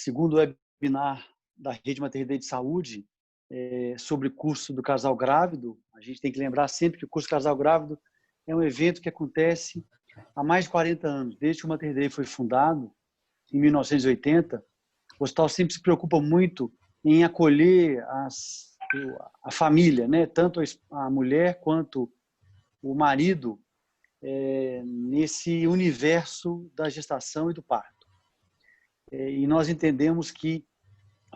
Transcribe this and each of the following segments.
segundo webinar da Rede Maternidade de Saúde sobre o curso do casal grávido. A gente tem que lembrar sempre que o curso Casal Grávido é um evento que acontece há mais de 40 anos. Desde que o Maternidade foi fundado, em 1980, o hospital sempre se preocupa muito em acolher a família, né? Tanto a mulher quanto o marido, nesse universo da gestação e do parto. E nós entendemos que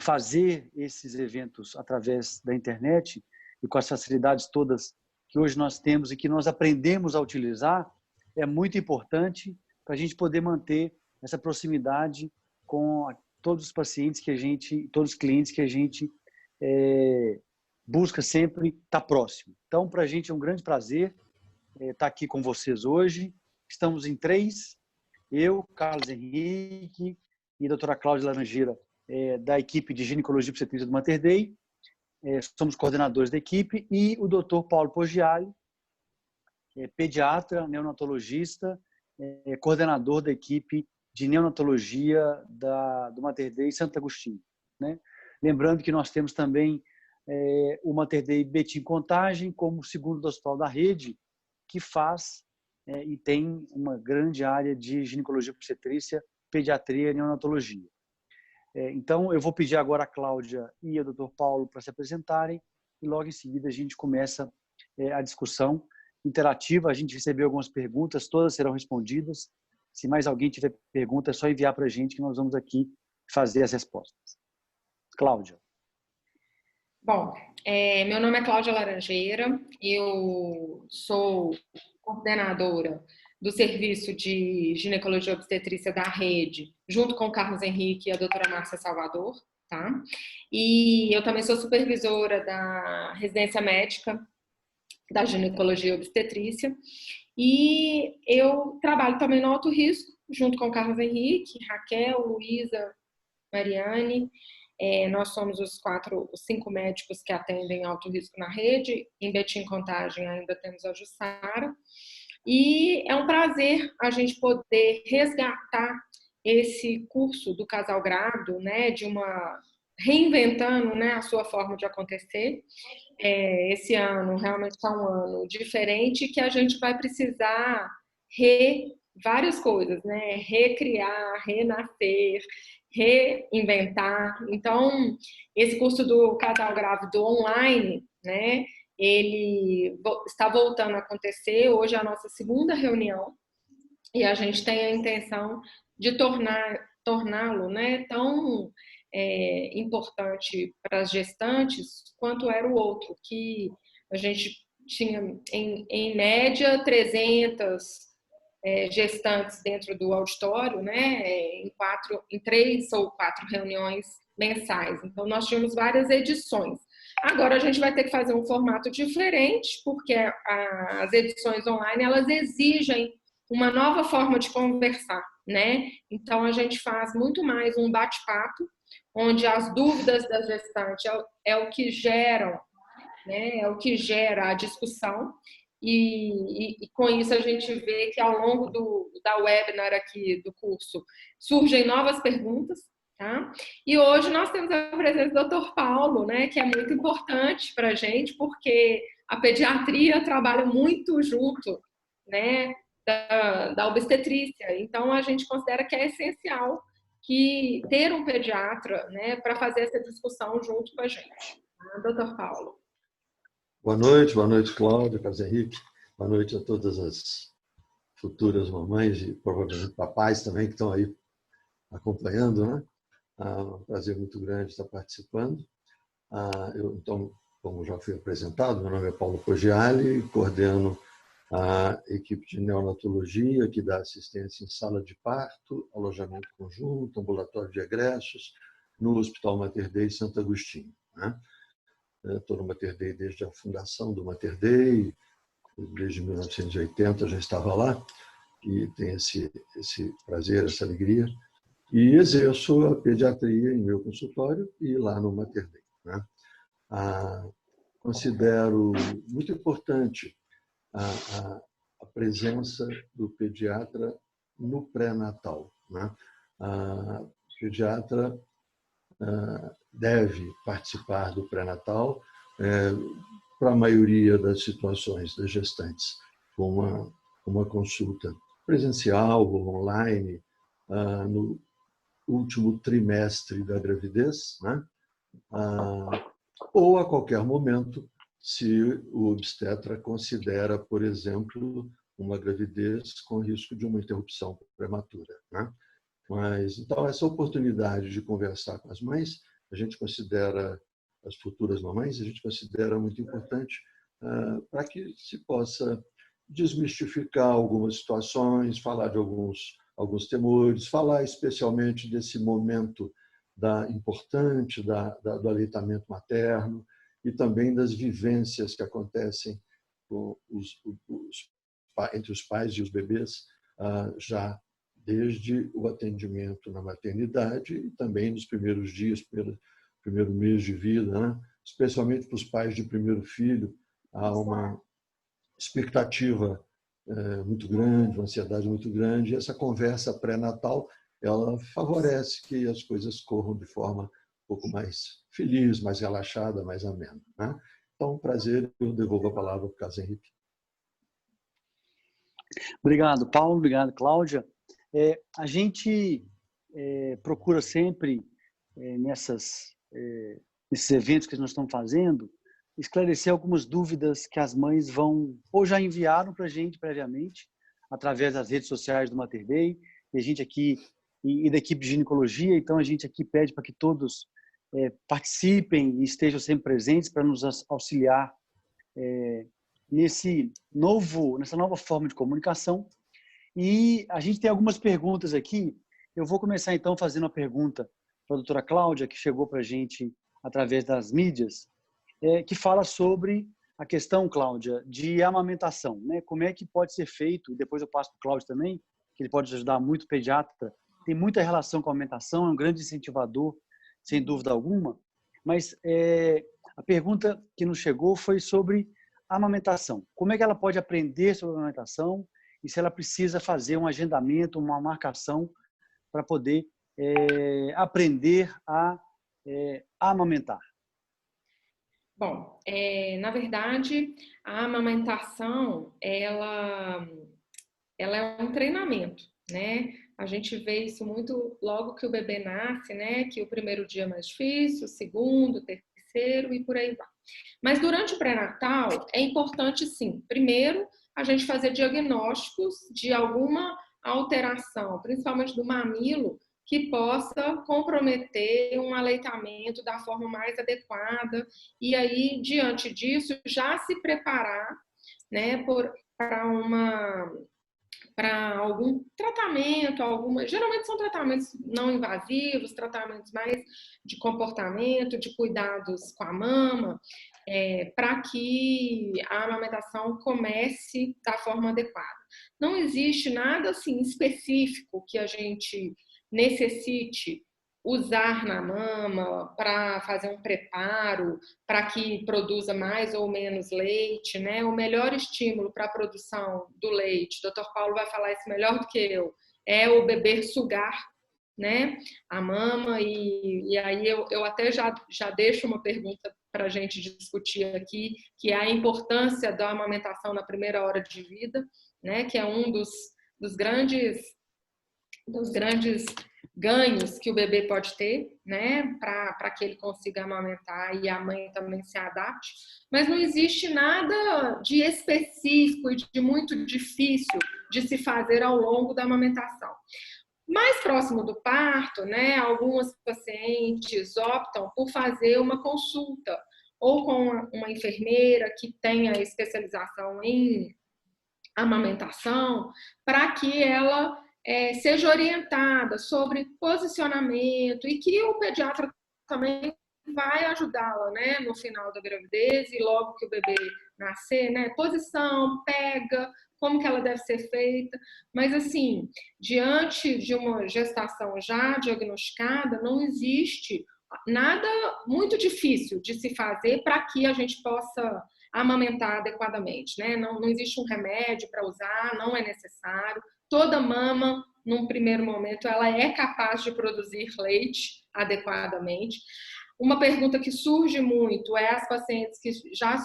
fazer esses eventos através da internet e com as facilidades todas que hoje nós temos e que nós aprendemos a utilizar é muito importante para a gente poder manter essa proximidade com todos os pacientes todos os clientes que a gente busca sempre estar próximo. Então, para a gente é um grande prazer estar aqui com vocês hoje. Estamos em 3, eu, Carlos Henrique e a doutora Cláudia Laranjeira, da equipe de ginecologia e obstetrícia do Mater Dei. Somos coordenadores da equipe, e o doutor Paulo Poggiali, pediatra, neonatologista, coordenador da equipe de neonatologia do Mater Dei Santo Agostinho, né? Lembrando que nós temos também o Mater Dei Betim Contagem como segundo do hospital da rede, que faz e tem uma grande área de ginecologia e obstetrícia, pediatria e neonatologia. Então, eu vou pedir agora a Cláudia e o Dr. Paulo para se apresentarem, e logo em seguida a gente começa a discussão interativa. A gente recebeu algumas perguntas, todas serão respondidas. Se mais alguém tiver pergunta, é só enviar para a gente que nós vamos aqui fazer as respostas. Cláudia. Bom, meu nome é Cláudia Laranjeira, eu sou coordenadora do Serviço de Ginecologia e Obstetrícia da Rede, junto com o Carlos Henrique e a doutora Márcia Salvador, tá? E eu também sou supervisora da residência médica da Ginecologia e Obstetrícia, e eu trabalho também no alto risco, junto com o Carlos Henrique, Raquel, Luísa, Mariane. Nós somos os 5 médicos que atendem alto risco na rede. Em Betim Contagem ainda temos a Jussara. E é um prazer a gente poder resgatar esse curso do casal grávido, né, reinventando, né, a sua forma de acontecer. Esse ano realmente está um ano diferente, que a gente vai precisar várias coisas, né? Recriar, renascer, reinventar. Então, esse curso do casal grávido online, né? Ele está voltando a acontecer. Hoje é a nossa segunda reunião e a gente tem a intenção de torná-lo, né, tão importante para as gestantes quanto era o outro, que a gente tinha, em média, 300 gestantes dentro do auditório, né, em 3 ou 4 reuniões mensais. Então, nós tínhamos várias edições. Agora a gente vai ter que fazer um formato diferente, porque as edições online, elas exigem uma nova forma de conversar, né? Então, a gente faz muito mais um bate-papo, onde as dúvidas da gestante é o que geram, né? É o que gera a discussão. E com isso a gente vê que ao longo da webinar aqui do curso surgem novas perguntas, tá? E hoje nós temos a presença do Dr. Paulo, né, que é muito importante para a gente, porque a pediatria trabalha muito junto, né, da obstetrícia. Então a gente considera que é essencial ter um pediatra, né, para fazer essa discussão junto com a gente. Tá? Dr. Paulo. Boa noite, Cláudia, Carlos Henrique. Boa noite a todas as futuras mamães e provavelmente papais também que estão aí acompanhando, né? Um prazer muito grande estar participando. Então, como já fui apresentado, meu nome é Paulo Poggiali, coordeno a equipe de neonatologia que dá assistência em sala de parto, alojamento conjunto, ambulatório de egressos, no Hospital Mater Dei Santo Agostinho, né? Estou no Mater Dei desde a fundação do Mater Dei, desde 1980 já estava lá, e tenho esse prazer, essa alegria, e exerço a pediatria em meu consultório e lá no Mater Dei, né? Considero muito importante a presença do pediatra no pré-natal, né? A pediatra deve participar do pré-natal, para a maioria das situações das gestantes, com uma consulta presencial ou online no último trimestre da gravidez, né? Ou a qualquer momento, se o obstetra considera, por exemplo, uma gravidez com risco de uma interrupção prematura, né? Mas, então, essa oportunidade de conversar com as mães, a gente considera, as futuras mamães, a gente considera muito importante para que se possa desmistificar algumas situações, falar de alguns temores, falar especialmente desse momento importante do aleitamento materno e também das vivências que acontecem entre os pais e os bebês já desde o atendimento na maternidade e também nos primeiros dias, primeiro mês de vida, né? Especialmente para os pais de primeiro filho, há uma expectativa muito grande, uma ansiedade muito grande, e essa conversa pré-natal ela favorece que as coisas corram de forma um pouco mais feliz, mais relaxada, mais amena, né? Então, um prazer, eu devolvo a palavra para o Carlos Henrique. Obrigado, Paulo. Obrigado, Cláudia. A gente procura sempre, nesses eventos que nós estamos fazendo, esclarecer algumas dúvidas que as mães vão ou já enviaram para a gente previamente, através das redes sociais do Mater Dei, e a gente aqui, e da equipe de ginecologia, então a gente aqui pede para que todos participem e estejam sempre presentes para nos auxiliar nessa nova forma de comunicação. E a gente tem algumas perguntas aqui. Eu vou começar então fazendo uma pergunta para a doutora Cláudia, que chegou para a gente através das mídias, que fala sobre a questão, Cláudia, de amamentação, né? Como é que pode ser feito, e depois eu passo para o Cláudio também, que ele pode ajudar muito, o pediatra, tem muita relação com a amamentação, é um grande incentivador, sem dúvida alguma, mas a pergunta que nos chegou foi sobre a amamentação. Como é que ela pode aprender sobre a amamentação e se ela precisa fazer um agendamento, uma marcação para poder aprender a amamentar? Bom, na verdade, a amamentação, ela é um treinamento, né? A gente vê isso muito logo que o bebê nasce, né? Que o primeiro dia é mais difícil, o segundo, o terceiro e por aí vai. Mas durante o pré-natal é importante, sim, primeiro, a gente fazer diagnósticos de alguma alteração, principalmente do mamilo, que possa comprometer um aleitamento da forma mais adequada e aí, diante disso, já se preparar, né, para algum tratamento, geralmente são tratamentos não invasivos, tratamentos mais de comportamento, de cuidados com a mama, para que a amamentação comece da forma adequada. Não existe nada assim específico que a gente necessite usar na mama para fazer um preparo, para que produza mais ou menos leite, né? O melhor estímulo para a produção do leite, o Dr. Paulo vai falar isso melhor do que eu, é o beber sugar, né? A mama, e aí eu até já deixo uma pergunta para a gente discutir aqui, que é a importância da amamentação na primeira hora de vida, né? Que é um dos grandes ganhos que o bebê pode ter, né, para que ele consiga amamentar e a mãe também se adapte, mas não existe nada de específico e de muito difícil de se fazer ao longo da amamentação. Mais próximo do parto, né, algumas pacientes optam por fazer uma consulta ou com uma enfermeira que tenha especialização em amamentação, para que ela seja orientada sobre posicionamento e que o pediatra também vai ajudá-la, né, no final da gravidez e logo que o bebê nascer, né, posição, pega, como que ela deve ser feita, mas assim, diante de uma gestação já diagnosticada, não existe nada muito difícil de se fazer para que a gente possa amamentar adequadamente, né? Não existe um remédio para usar, não é necessário. Toda mama, num primeiro momento, ela é capaz de produzir leite, adequadamente. Uma pergunta que surge muito é as pacientes que já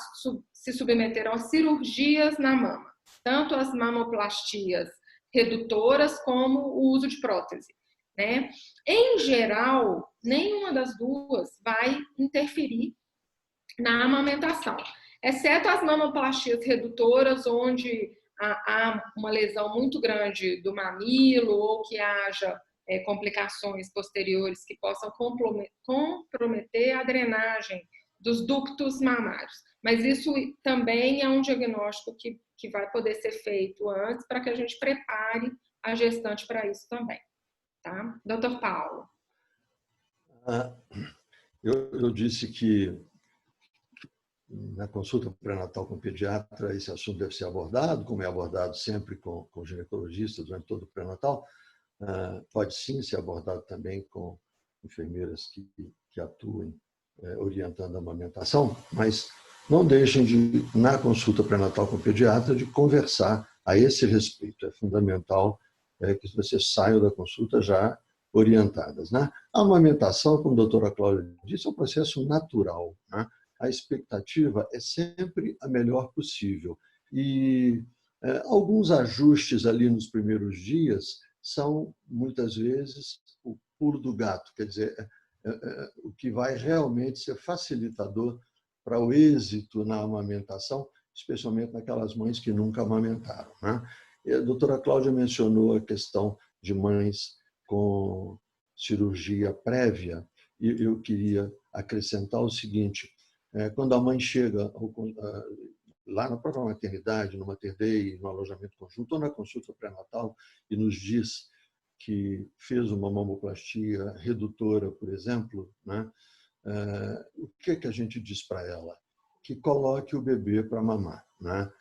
se submeteram a cirurgias na mama, tanto as mamoplastias redutoras como o uso de prótese, né? Em geral, nenhuma das duas vai interferir na amamentação, exceto as mamoplastias redutoras, onde há uma lesão muito grande do mamilo ou que haja complicações posteriores que possam comprometer a drenagem dos ductos mamários. Mas isso também é um diagnóstico que vai poder ser feito antes para que a gente prepare a gestante para isso também. Tá? Doutor Paulo. Eu disse que na consulta pré-natal com o pediatra esse assunto deve ser abordado, como é abordado sempre com o ginecologista durante todo o pré-natal. Pode sim ser abordado também com enfermeiras que atuem orientando a amamentação, mas não deixem de, na consulta pré-natal com o pediatra, de conversar a esse respeito. É fundamental que vocês saiam da consulta já orientadas, né? A amamentação, como a doutora Cláudia disse, é um processo natural, né? A expectativa é sempre a melhor possível. E alguns ajustes ali nos primeiros dias são, muitas vezes, o pulo do gato, quer dizer, o que vai realmente ser facilitador para o êxito na amamentação, especialmente naquelas mães que nunca amamentaram, né? E a doutora Cláudia mencionou a questão de mães com cirurgia prévia, e eu queria acrescentar o seguinte: quando a mãe chega lá na própria maternidade, no Mater Dei, no alojamento conjunto, ou na consulta pré-natal, e nos diz que fez uma mamoplastia redutora, por exemplo, né? O que a gente diz para ela? Que coloque o bebê para mamar, né?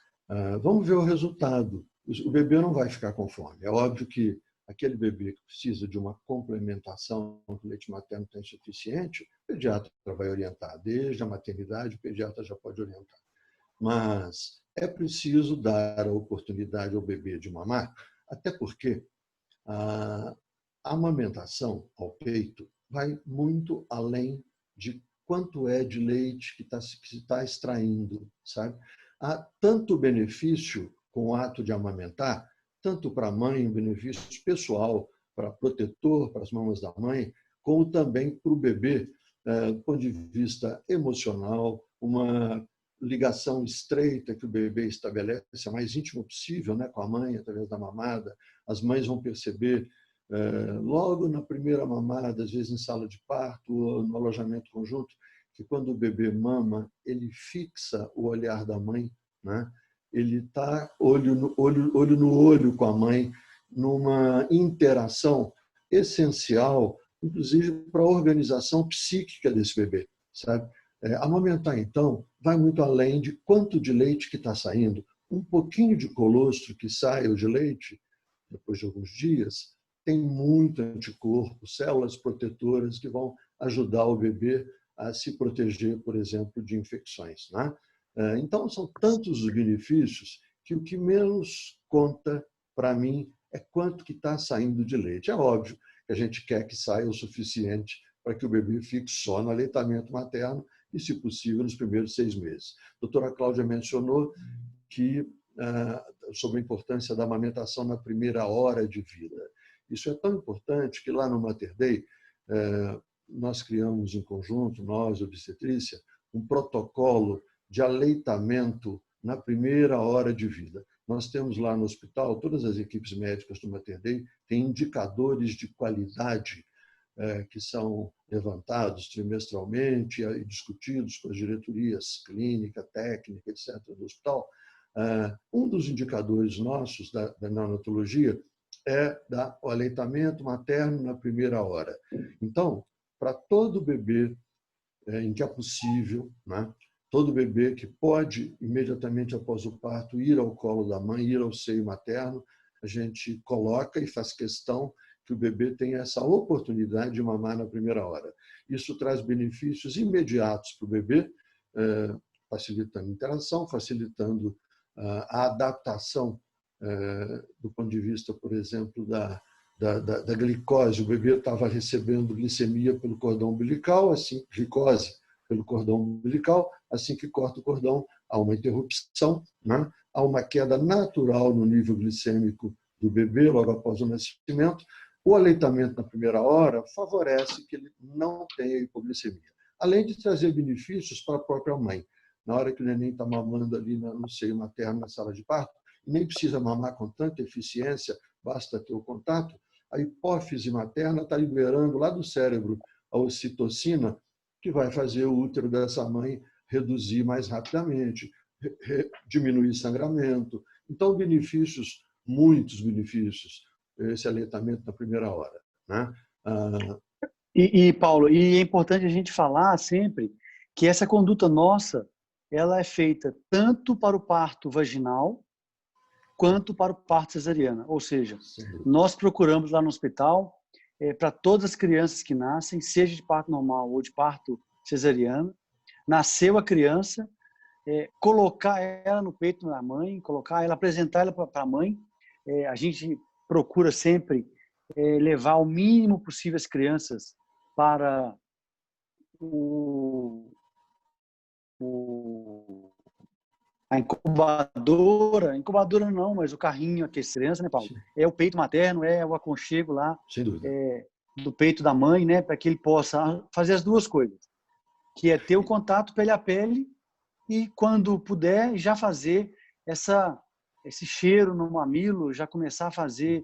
Vamos ver o resultado. O bebê não vai ficar com fome. É óbvio que aquele bebê que precisa de uma complementação, que o leite materno está insuficiente, o pediatra vai orientar. Desde a maternidade, o pediatra já pode orientar. Mas é preciso dar a oportunidade ao bebê de mamar, até porque a amamentação ao peito vai muito além de quanto é de leite que se está extraindo, sabe? Há tanto benefício com o ato de amamentar, tanto para a mãe, um benefício pessoal, para protetor, para as mamas da mãe, como também para o bebê, do ponto de vista emocional, uma ligação estreita que o bebê estabelece, a mais íntima possível, né, com a mãe, através da mamada. As mães vão perceber logo na primeira mamada, às vezes em sala de parto ou no alojamento conjunto, que quando o bebê mama, ele fixa o olhar da mãe, né? Ele está olho no olho com a mãe, numa interação essencial, inclusive para a organização psíquica desse bebê, sabe? Amamentar, então, vai muito além de quanto de leite que está saindo. Um pouquinho de colostro que sai de leite, depois de alguns dias, tem muito anticorpo, células protetoras que vão ajudar o bebê a se proteger, por exemplo, de infecções, né? Então, são tantos os benefícios que o que menos conta para mim é quanto que está saindo de leite. É óbvio que a gente quer que saia o suficiente para que o bebê fique só no aleitamento materno e, se possível, nos primeiros 6 meses. A doutora Cláudia mencionou que sobre a importância da amamentação na primeira hora de vida. Isso é tão importante que lá no Mater Dei nós criamos em conjunto, nós, obstetrícia, um protocolo de aleitamento na primeira hora de vida. Nós temos lá no hospital, todas as equipes médicas do Mater Dei têm indicadores de qualidade que são levantados trimestralmente e discutidos com as diretorias clínica, técnica, etc. do hospital. Um dos indicadores nossos da neonatologia é o aleitamento materno na primeira hora. Então, para todo bebê em que é possível, né? Todo bebê que pode, imediatamente após o parto, ir ao colo da mãe, ir ao seio materno, a gente coloca e faz questão que o bebê tenha essa oportunidade de mamar na primeira hora. Isso traz benefícios imediatos para o bebê, facilitando a interação, facilitando a adaptação do ponto de vista, por exemplo, da glicose. O bebê estava recebendo glicemia pelo cordão umbilical, assim, glicose pelo cordão umbilical, assim que corta o cordão, há uma interrupção, né? Há uma queda natural no nível glicêmico do bebê logo após o nascimento. O aleitamento na primeira hora favorece que ele não tenha hipoglicemia, além de trazer benefícios para a própria mãe. Na hora que o neném está mamando ali no seio materno, na sala de parto, nem precisa mamar com tanta eficiência, basta ter o contato, a hipófise materna está liberando lá do cérebro a ocitocina, que vai fazer o útero dessa mãe reduzir mais rapidamente, diminuir sangramento. Então, benefícios, muitos benefícios, esse aleitamento na primeira hora, né? Paulo, é importante a gente falar sempre que essa conduta nossa, ela é feita tanto para o parto vaginal quanto para o parto cesariana. Ou seja, nós procuramos lá no hospital, para todas as crianças que nascem, seja de parto normal ou de parto cesariano, nasceu a criança, colocar ela no peito da mãe, colocar ela, apresentar ela para a mãe. A gente procura sempre levar o mínimo possível as crianças para a incubadora não, mas o carrinho aquecendo, né, Paulo? É o peito materno, é o aconchego lá do peito da mãe, né, para que ele possa fazer as duas coisas, que é ter o contato pele a pele e, quando puder, já fazer esse cheiro no mamilo, já começar a fazer,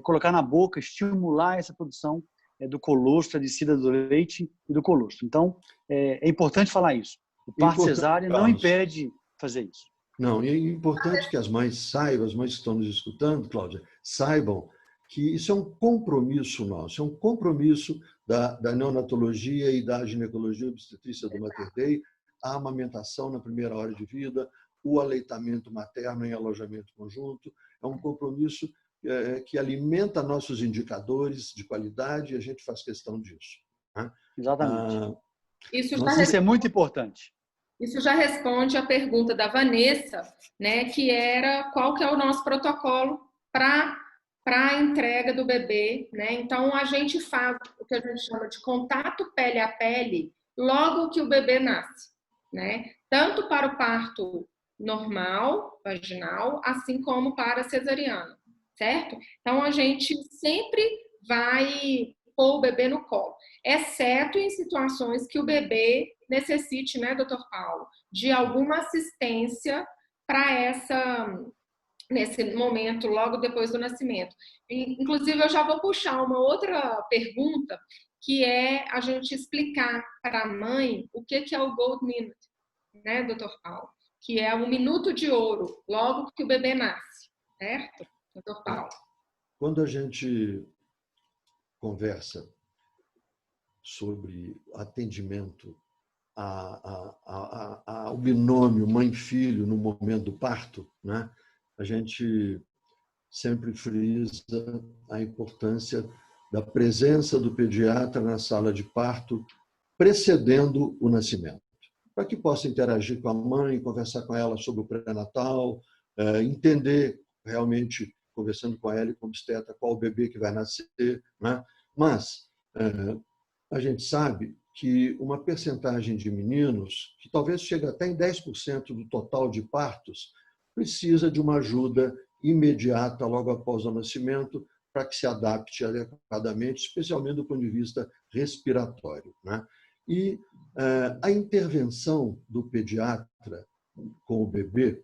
colocar na boca, estimular essa produção do colostro, a descida do leite e do colostro. Então, é importante falar isso. O parto cesárea não impede fazer isso. Não, e é importante que as mães saibam, as mães que estão nos escutando, Cláudia, saibam que isso é um compromisso nosso, é um compromisso da neonatologia e da ginecologia obstetrícia do Mater Dei, a amamentação na primeira hora de vida, o aleitamento materno em alojamento conjunto, é um compromisso que alimenta nossos indicadores de qualidade e a gente faz questão disso. Né? Exatamente. Isso é muito importante. Isso já responde a pergunta da Vanessa, né, que era qual que é o nosso protocolo para a entrega do bebê, né? Então, a gente faz o que a gente chama de contato pele a pele logo que o bebê nasce, né? Tanto para o parto normal, vaginal, assim como para cesariano, certo? Então, a gente sempre vai pôr o bebê no colo, exceto em situações que o bebê necessite, né, doutor Paulo, de alguma assistência para nesse momento, logo depois do nascimento. Inclusive, eu já vou puxar uma outra pergunta, que é a gente explicar para a mãe o que é o Gold Minute, né, doutor Paulo? Que é um minuto de ouro, logo que o bebê nasce, certo, doutor Paulo? Quando a gente conversa sobre atendimento ao binômio mãe-filho no momento do parto, né? A gente sempre frisa a importância da presença do pediatra na sala de parto precedendo o nascimento, para que possa interagir com a mãe, conversar com ela sobre o pré-natal, entender realmente, conversando com ela e com o obstetra, qual o bebê que vai nascer, né? Mas a gente sabe que uma percentagem de meninos, que talvez chegue até em 10% do total de partos, precisa de uma ajuda imediata logo após o nascimento para que se adapte adequadamente, especialmente do ponto de vista respiratório, né? E a intervenção do pediatra com o bebê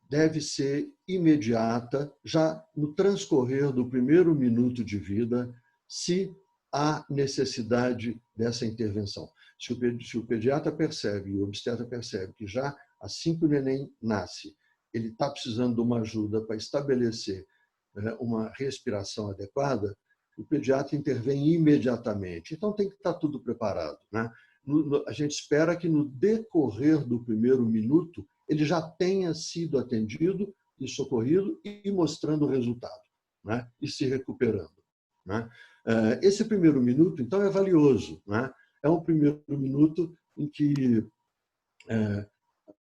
deve ser imediata, já no transcorrer do primeiro minuto de vida, se há necessidade dessa intervenção. Se o pediatra percebe e o obstetra percebe que já assim que o neném nasce, ele está precisando de uma ajuda para estabelecer uma respiração adequada, o pediatra intervém imediatamente. Então, tem que estar tudo preparado, né? A gente espera que no decorrer do primeiro minuto ele já tenha sido atendido e socorrido e mostrando o resultado, né? E se recuperando, né? Esse primeiro minuto, então, é valioso, né? É um primeiro minuto em que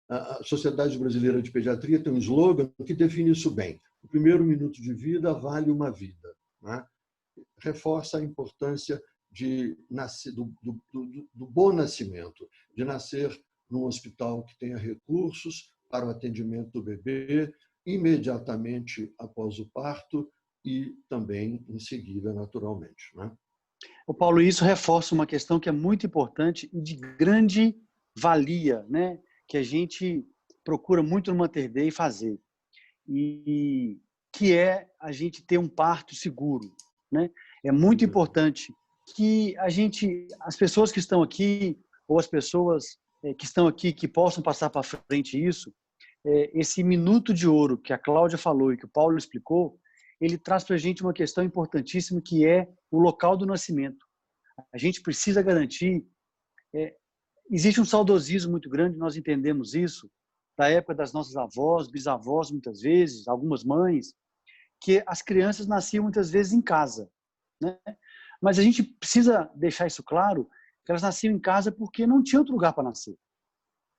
a Sociedade Brasileira de Pediatria tem um slogan que define isso bem: o primeiro minuto de vida vale uma vida, né? Reforça a importância de nascer, do bom nascimento, de nascer num hospital que tenha recursos para o atendimento do bebê imediatamente após o parto e também em seguida, naturalmente, né? O Paulo, isso reforça uma questão que é muito importante e de grande valia, né? Que a gente procura muito no Mater Dei fazer, e que é a gente ter um parto seguro, né? É muito importante que as pessoas que estão aqui, ou as pessoas que estão aqui, que possam passar para frente isso, esse minuto de ouro que a Cláudia falou e que o Paulo explicou, ele traz para a gente uma questão importantíssima, que é o local do nascimento. A gente precisa garantir, existe um saudosismo muito grande, nós entendemos isso, da época das nossas avós, bisavós, muitas vezes, algumas mães, que as crianças nasciam muitas vezes em casa, né? Mas a gente precisa deixar isso claro, que elas nasciam em casa porque não tinha outro lugar para nascer,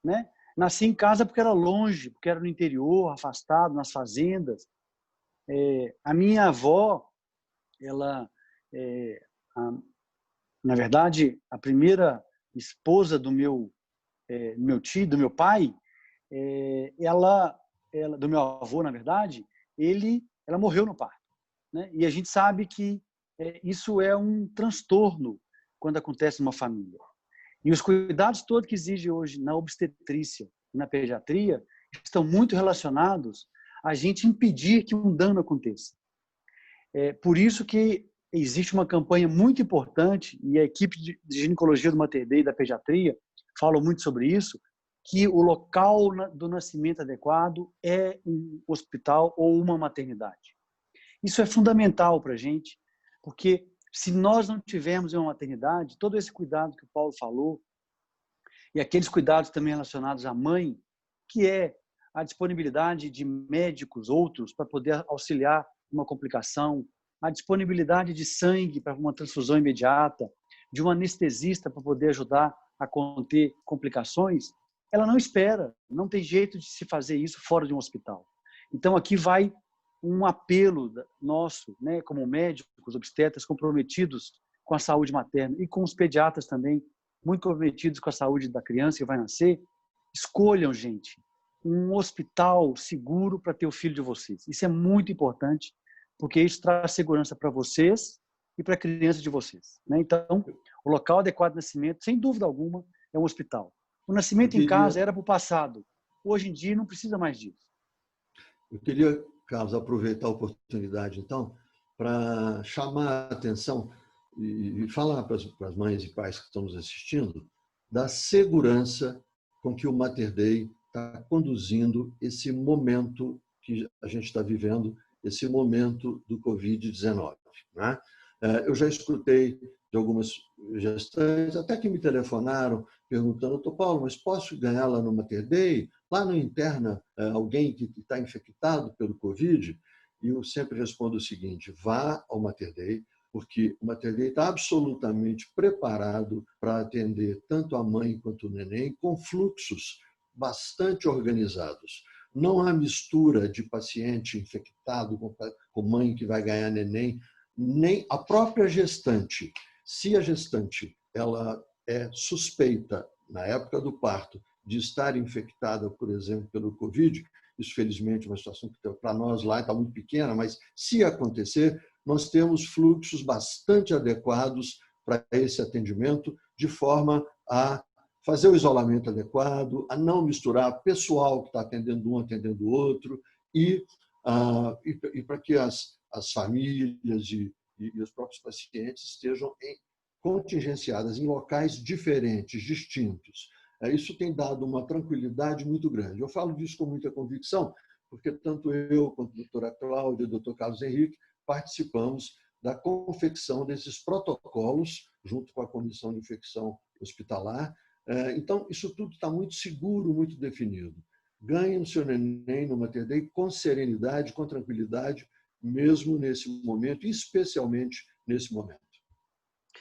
né? Nascia em casa porque era longe, porque era no interior, afastado, nas fazendas. A minha avó, ela, na verdade, a primeira esposa do meu tio, do meu pai, do meu avô, na verdade, ela morreu no parto, né? E a gente sabe que isso é um transtorno quando acontece numa família. E os cuidados todos que exige hoje na obstetrícia e na pediatria estão muito relacionados a gente impedir que um dano aconteça. Por isso que existe uma campanha muito importante, e a equipe de ginecologia do Mater Dei e da pediatria falam muito sobre isso, que o local do nascimento adequado é um hospital ou uma maternidade. Isso é fundamental para a gente, porque se nós não tivermos uma maternidade, todo esse cuidado que o Paulo falou, e aqueles cuidados também relacionados à mãe, que é a disponibilidade de médicos, outros, para poder auxiliar uma complicação, a disponibilidade de sangue para uma transfusão imediata, de um anestesista para poder ajudar a conter complicações, ela não espera, não tem jeito de se fazer isso fora de um hospital. Então, aqui vai um apelo nosso, né, como médicos, obstetras, comprometidos com a saúde materna e com os pediatras também, muito comprometidos com a saúde da criança que vai nascer. Escolham, gente, um hospital seguro para ter o filho de vocês. Isso é muito importante, porque isso traz segurança para vocês e para a criança de vocês, né? Então, o local adequado de nascimento, sem dúvida alguma, é um hospital. O nascimento em casa era para o passado. Hoje em dia, não precisa mais disso. Eu queria, Carlos, aproveitar a oportunidade, então, para chamar a atenção e falar para as mães e pais que estão nos assistindo da segurança com que o Mater Dei está conduzindo esse momento que a gente está vivendo, esse momento do Covid-19, né? Eu já escutei de algumas gestantes, até que me telefonaram, perguntando: doutor Paulo, mas posso ganhar lá no Mater Dei? Lá no interna alguém que está infectado pelo Covid? E eu sempre respondo o seguinte: vá ao Mater Dei, porque o Mater Dei está absolutamente preparado para atender tanto a mãe quanto o neném, com fluxos bastante organizados. Não há mistura de paciente infectado com mãe que vai ganhar neném, nem a própria gestante. Se a gestante ela é suspeita, na época do parto, de estar infectada, por exemplo, pelo Covid, isso, felizmente, é uma situação que para nós lá está muito pequena, mas se acontecer, nós temos fluxos bastante adequados para esse atendimento, de forma a fazer o isolamento adequado, a não misturar pessoal que está atendendo um, atendendo o outro, e para que as famílias e os próprios pacientes estejam contingenciadas em locais diferentes, distintos. Isso tem dado uma tranquilidade muito grande. Eu falo disso com muita convicção, porque tanto eu quanto a doutora Cláudia e o doutor Carlos Henrique participamos da confecção desses protocolos, junto com a Comissão de Infecção Hospitalar. Então, isso tudo está muito seguro, muito definido. Ganhe o seu neném no Mater Dei com serenidade, com tranquilidade, mesmo nesse momento, especialmente nesse momento.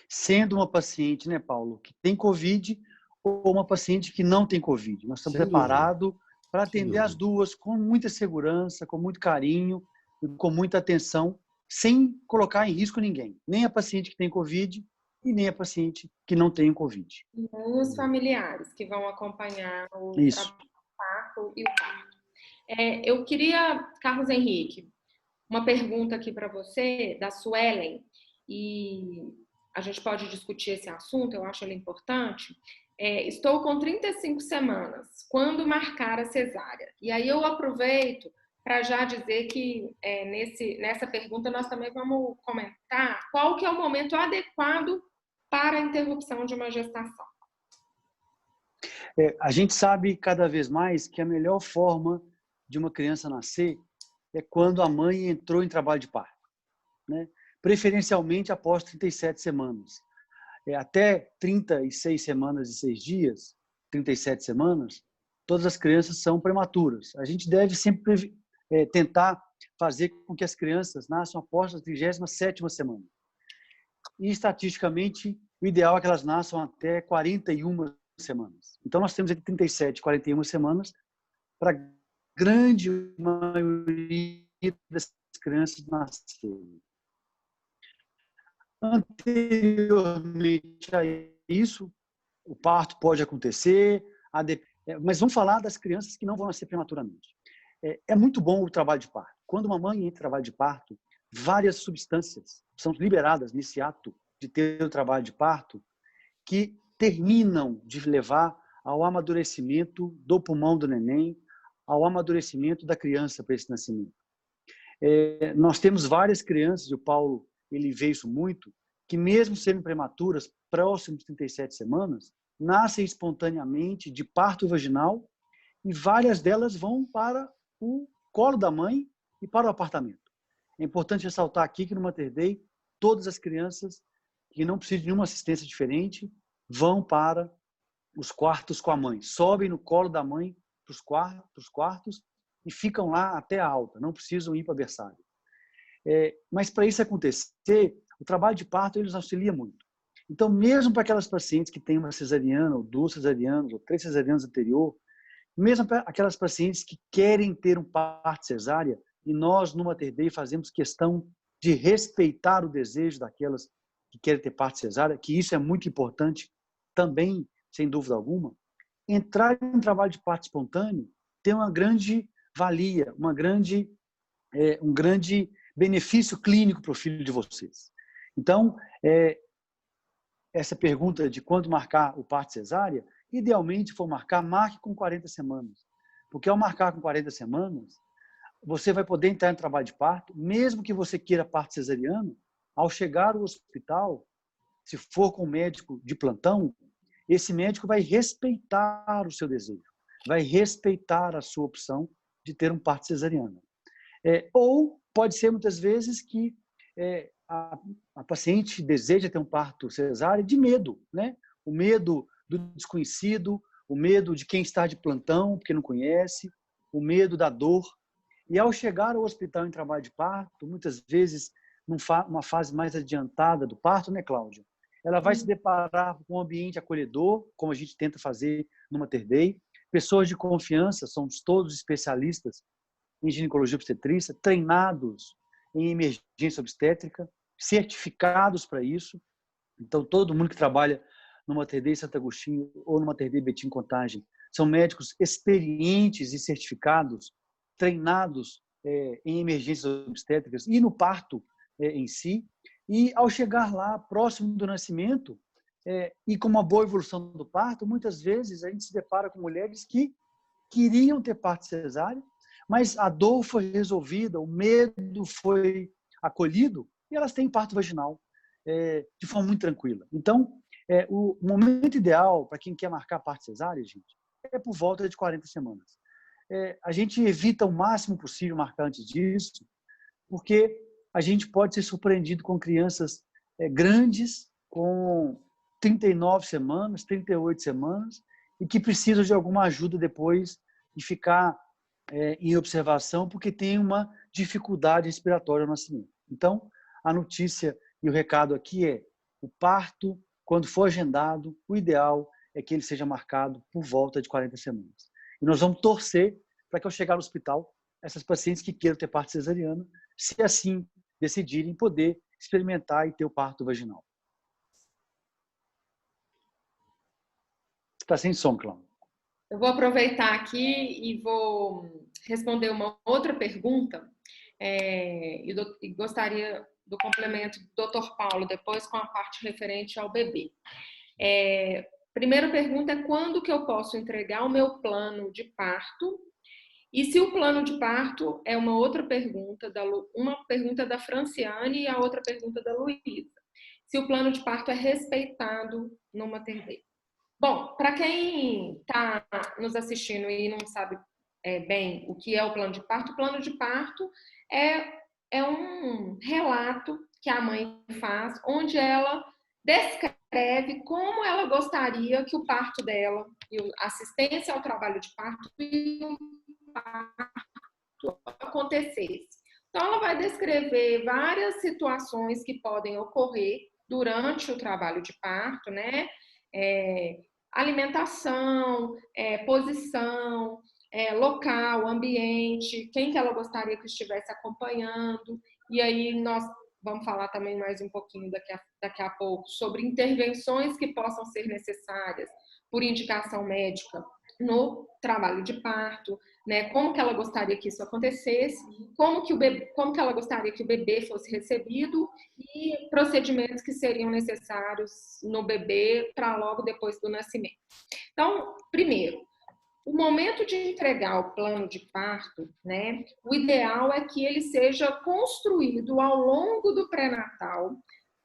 Sendo uma paciente, né, Paulo, que tem Covid ou uma paciente que não tem Covid. Nós estamos preparados para atender as duas com muita segurança, com muito carinho, e com muita atenção, sem colocar em risco ninguém, nem a paciente que tem Covid e nem a paciente que não tem Covid. Os familiares que vão acompanhar o Isso. parto e o parto. Eu queria, Carlos Henrique, uma pergunta aqui para você, da Suelen, e a gente pode discutir esse assunto, eu acho ele importante. Estou com 35 semanas, quando marcar a cesárea? E aí eu aproveito para já dizer que nessa pergunta nós também vamos comentar qual que é o momento adequado para a interrupção de uma gestação. A gente sabe cada vez mais que a melhor forma de uma criança nascer é quando a mãe entrou em trabalho de parto, né? Preferencialmente após 37 semanas. Até 36 semanas e 6 dias, 37 semanas, todas as crianças são prematuras. A gente deve sempre tentar fazer com que as crianças nasçam após a 37ª semana. E, estatisticamente, o ideal é que elas nasçam até 41 semanas. Então, nós temos entre 37 e 41 semanas para a grande maioria das crianças nascerem. Anteriormente a isso, o parto pode acontecer, mas vamos falar das crianças que não vão nascer prematuramente. É muito bom o trabalho de parto. Quando uma mãe entra em trabalho de parto, várias substâncias são liberadas nesse ato de ter o trabalho de parto que terminam de levar ao amadurecimento do pulmão do neném, ao amadurecimento da criança para esse nascimento. Nós temos várias crianças, e o Paulo ele vê isso muito, que mesmo sendo prematuras, próximos de 37 semanas, nascem espontaneamente de parto vaginal e várias delas vão para o colo da mãe e para o apartamento. É importante ressaltar aqui que no Mater Dei, todas as crianças que não precisam de nenhuma assistência diferente vão para os quartos com a mãe, sobem no colo da mãe para os quartos e ficam lá até a alta, não precisam ir para berçário. Mas para isso acontecer, o trabalho de parto eles auxilia muito. Então, mesmo para aquelas pacientes que têm uma cesariana, ou 2 cesarianas, ou 3 cesarianas anterior, mesmo para aquelas pacientes que querem ter um parto cesárea, e nós no Mater Dei fazemos questão de respeitar o desejo daquelas que querem ter parto cesárea, que isso é muito importante também, sem dúvida alguma, entrar em um trabalho de parto espontâneo tem uma grande valia, um grande benefício clínico para o filho de vocês. Então, essa pergunta de quando marcar o parto cesárea, idealmente, for marcar, marque com 40 semanas. Porque ao marcar com 40 semanas, você vai poder entrar em trabalho de parto, mesmo que você queira parto cesariano, ao chegar ao hospital, se for com um médico de plantão, esse médico vai respeitar o seu desejo, vai respeitar a sua opção de ter um parto cesariano. Ou pode ser, muitas vezes, que a paciente deseja ter um parto cesáreo de medo, né? O medo do desconhecido, o medo de quem está de plantão, porque não conhece, o medo da dor. E ao chegar ao hospital em trabalho de parto, muitas vezes, numa fase mais adiantada do parto, né, Cláudia? Ela vai se deparar com um ambiente acolhedor, como a gente tenta fazer no Mater Dei. Pessoas de confiança, somos todos especialistas em ginecologia obstetrícia, treinados em emergência obstétrica, certificados para isso. Então, todo mundo que trabalha no Mater Dei Santo Agostinho ou no Mater Dei Betim Contagem são médicos experientes e certificados, treinados em emergências obstétricas e no parto em si. E, ao chegar lá, próximo do nascimento, e com uma boa evolução do parto, muitas vezes a gente se depara com mulheres que queriam ter parto cesárea, mas a dor foi resolvida, o medo foi acolhido e elas têm parto vaginal de forma muito tranquila. Então, o momento ideal para quem quer marcar parto cesárea, gente, é por volta de 40 semanas. A gente evita o máximo possível marcar antes disso, porque a gente pode ser surpreendido com crianças grandes, com 39 semanas, 38 semanas, e que precisam de alguma ajuda depois de ficar em observação, porque tem uma dificuldade respiratória no nascimento. Então, a notícia e o recado aqui é: o parto, quando for agendado, o ideal é que ele seja marcado por volta de 40 semanas. E nós vamos torcer para que, ao chegar no hospital, essas pacientes que queiram ter parto cesariana se assim decidirem, poder experimentar e ter o parto vaginal. Está sem som, Cláudia. Eu vou aproveitar aqui e vou responder uma outra pergunta. E gostaria do complemento do Dr. Paulo, depois com a parte referente ao bebê. Primeira pergunta é quando que eu posso entregar o meu plano de parto? E se o plano de parto é uma outra pergunta, uma pergunta da Franciane e a outra pergunta da Luísa. Se o plano de parto é respeitado no maternidade. Bom, para quem está nos assistindo e não sabe bem o que é o plano de parto é um relato que a mãe faz, onde ela descreve como ela gostaria que o parto dela, e a assistência ao trabalho de parto e o parto acontecesse. Então, ela vai descrever várias situações que podem ocorrer durante o trabalho de parto, né? Alimentação, posição, local, ambiente, quem que ela gostaria que estivesse acompanhando. E aí nós vamos falar também mais um pouquinho daqui a pouco sobre intervenções que possam ser necessárias por indicação médica no trabalho de parto, né? Como que ela gostaria que isso acontecesse, como que ela gostaria que o bebê fosse recebido e procedimentos que seriam necessários no bebê para logo depois do nascimento. Então, primeiro, o momento de entregar o plano de parto, né? O ideal é que ele seja construído ao longo do pré-natal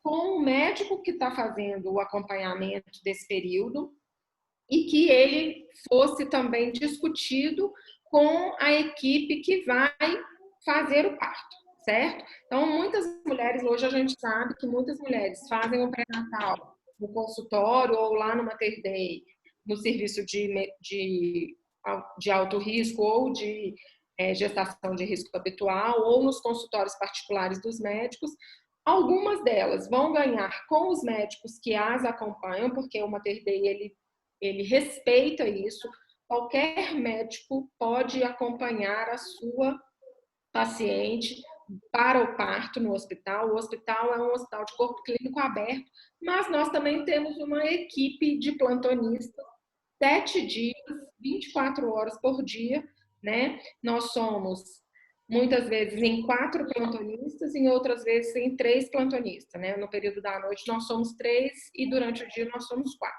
com o médico que está fazendo o acompanhamento desse período e que ele fosse também discutido com a equipe que vai fazer o parto, certo? Então, muitas mulheres, hoje a gente sabe que muitas mulheres fazem o pré-natal no consultório ou lá no Mater Dei, no serviço de alto risco ou de gestação de risco habitual ou nos consultórios particulares dos médicos. Algumas delas vão ganhar com os médicos que as acompanham, porque o Mater Dei, ele respeita isso. Qualquer médico pode acompanhar a sua paciente para o parto no hospital. O hospital é um hospital de corpo clínico aberto, mas nós também temos uma equipe de plantonistas 7 dias, 24 horas por dia, né? Nós somos, muitas vezes, em 4 plantonistas, em outras vezes, em 3 plantonistas, né? No período da noite, nós somos 3 e durante o dia, nós somos 4.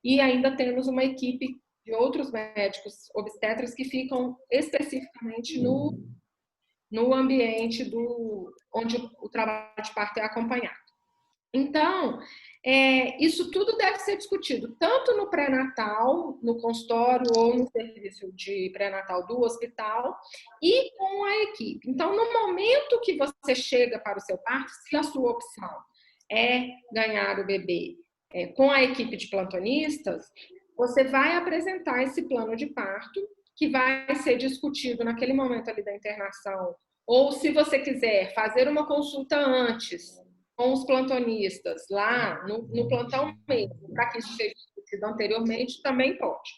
E ainda temos uma equipe de outros médicos obstetras que ficam especificamente no ambiente onde o trabalho de parto é acompanhado. Então, isso tudo deve ser discutido tanto no pré-natal, no consultório ou no serviço de pré-natal do hospital e com a equipe. Então, no momento que você chega para o seu parto, se a sua opção é ganhar o bebê com a equipe de plantonistas, você vai apresentar esse plano de parto que vai ser discutido naquele momento ali da internação, ou se você quiser fazer uma consulta antes com os plantonistas lá no plantão mesmo, para que isso seja discutido anteriormente, também pode.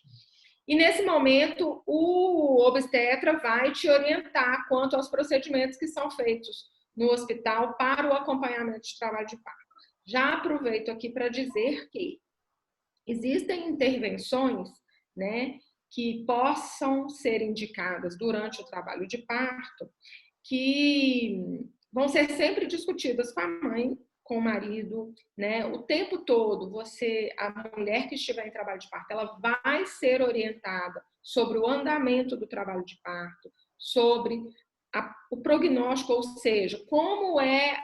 E nesse momento, o obstetra vai te orientar quanto aos procedimentos que são feitos no hospital para o acompanhamento de trabalho de parto. Já aproveito aqui para dizer que existem intervenções, né, que possam ser indicadas durante o trabalho de parto, que vão ser sempre discutidas com a mãe, com o marido, né? O tempo todo, a mulher que estiver em trabalho de parto, ela vai ser orientada sobre o andamento do trabalho de parto, sobre o prognóstico, ou seja, como é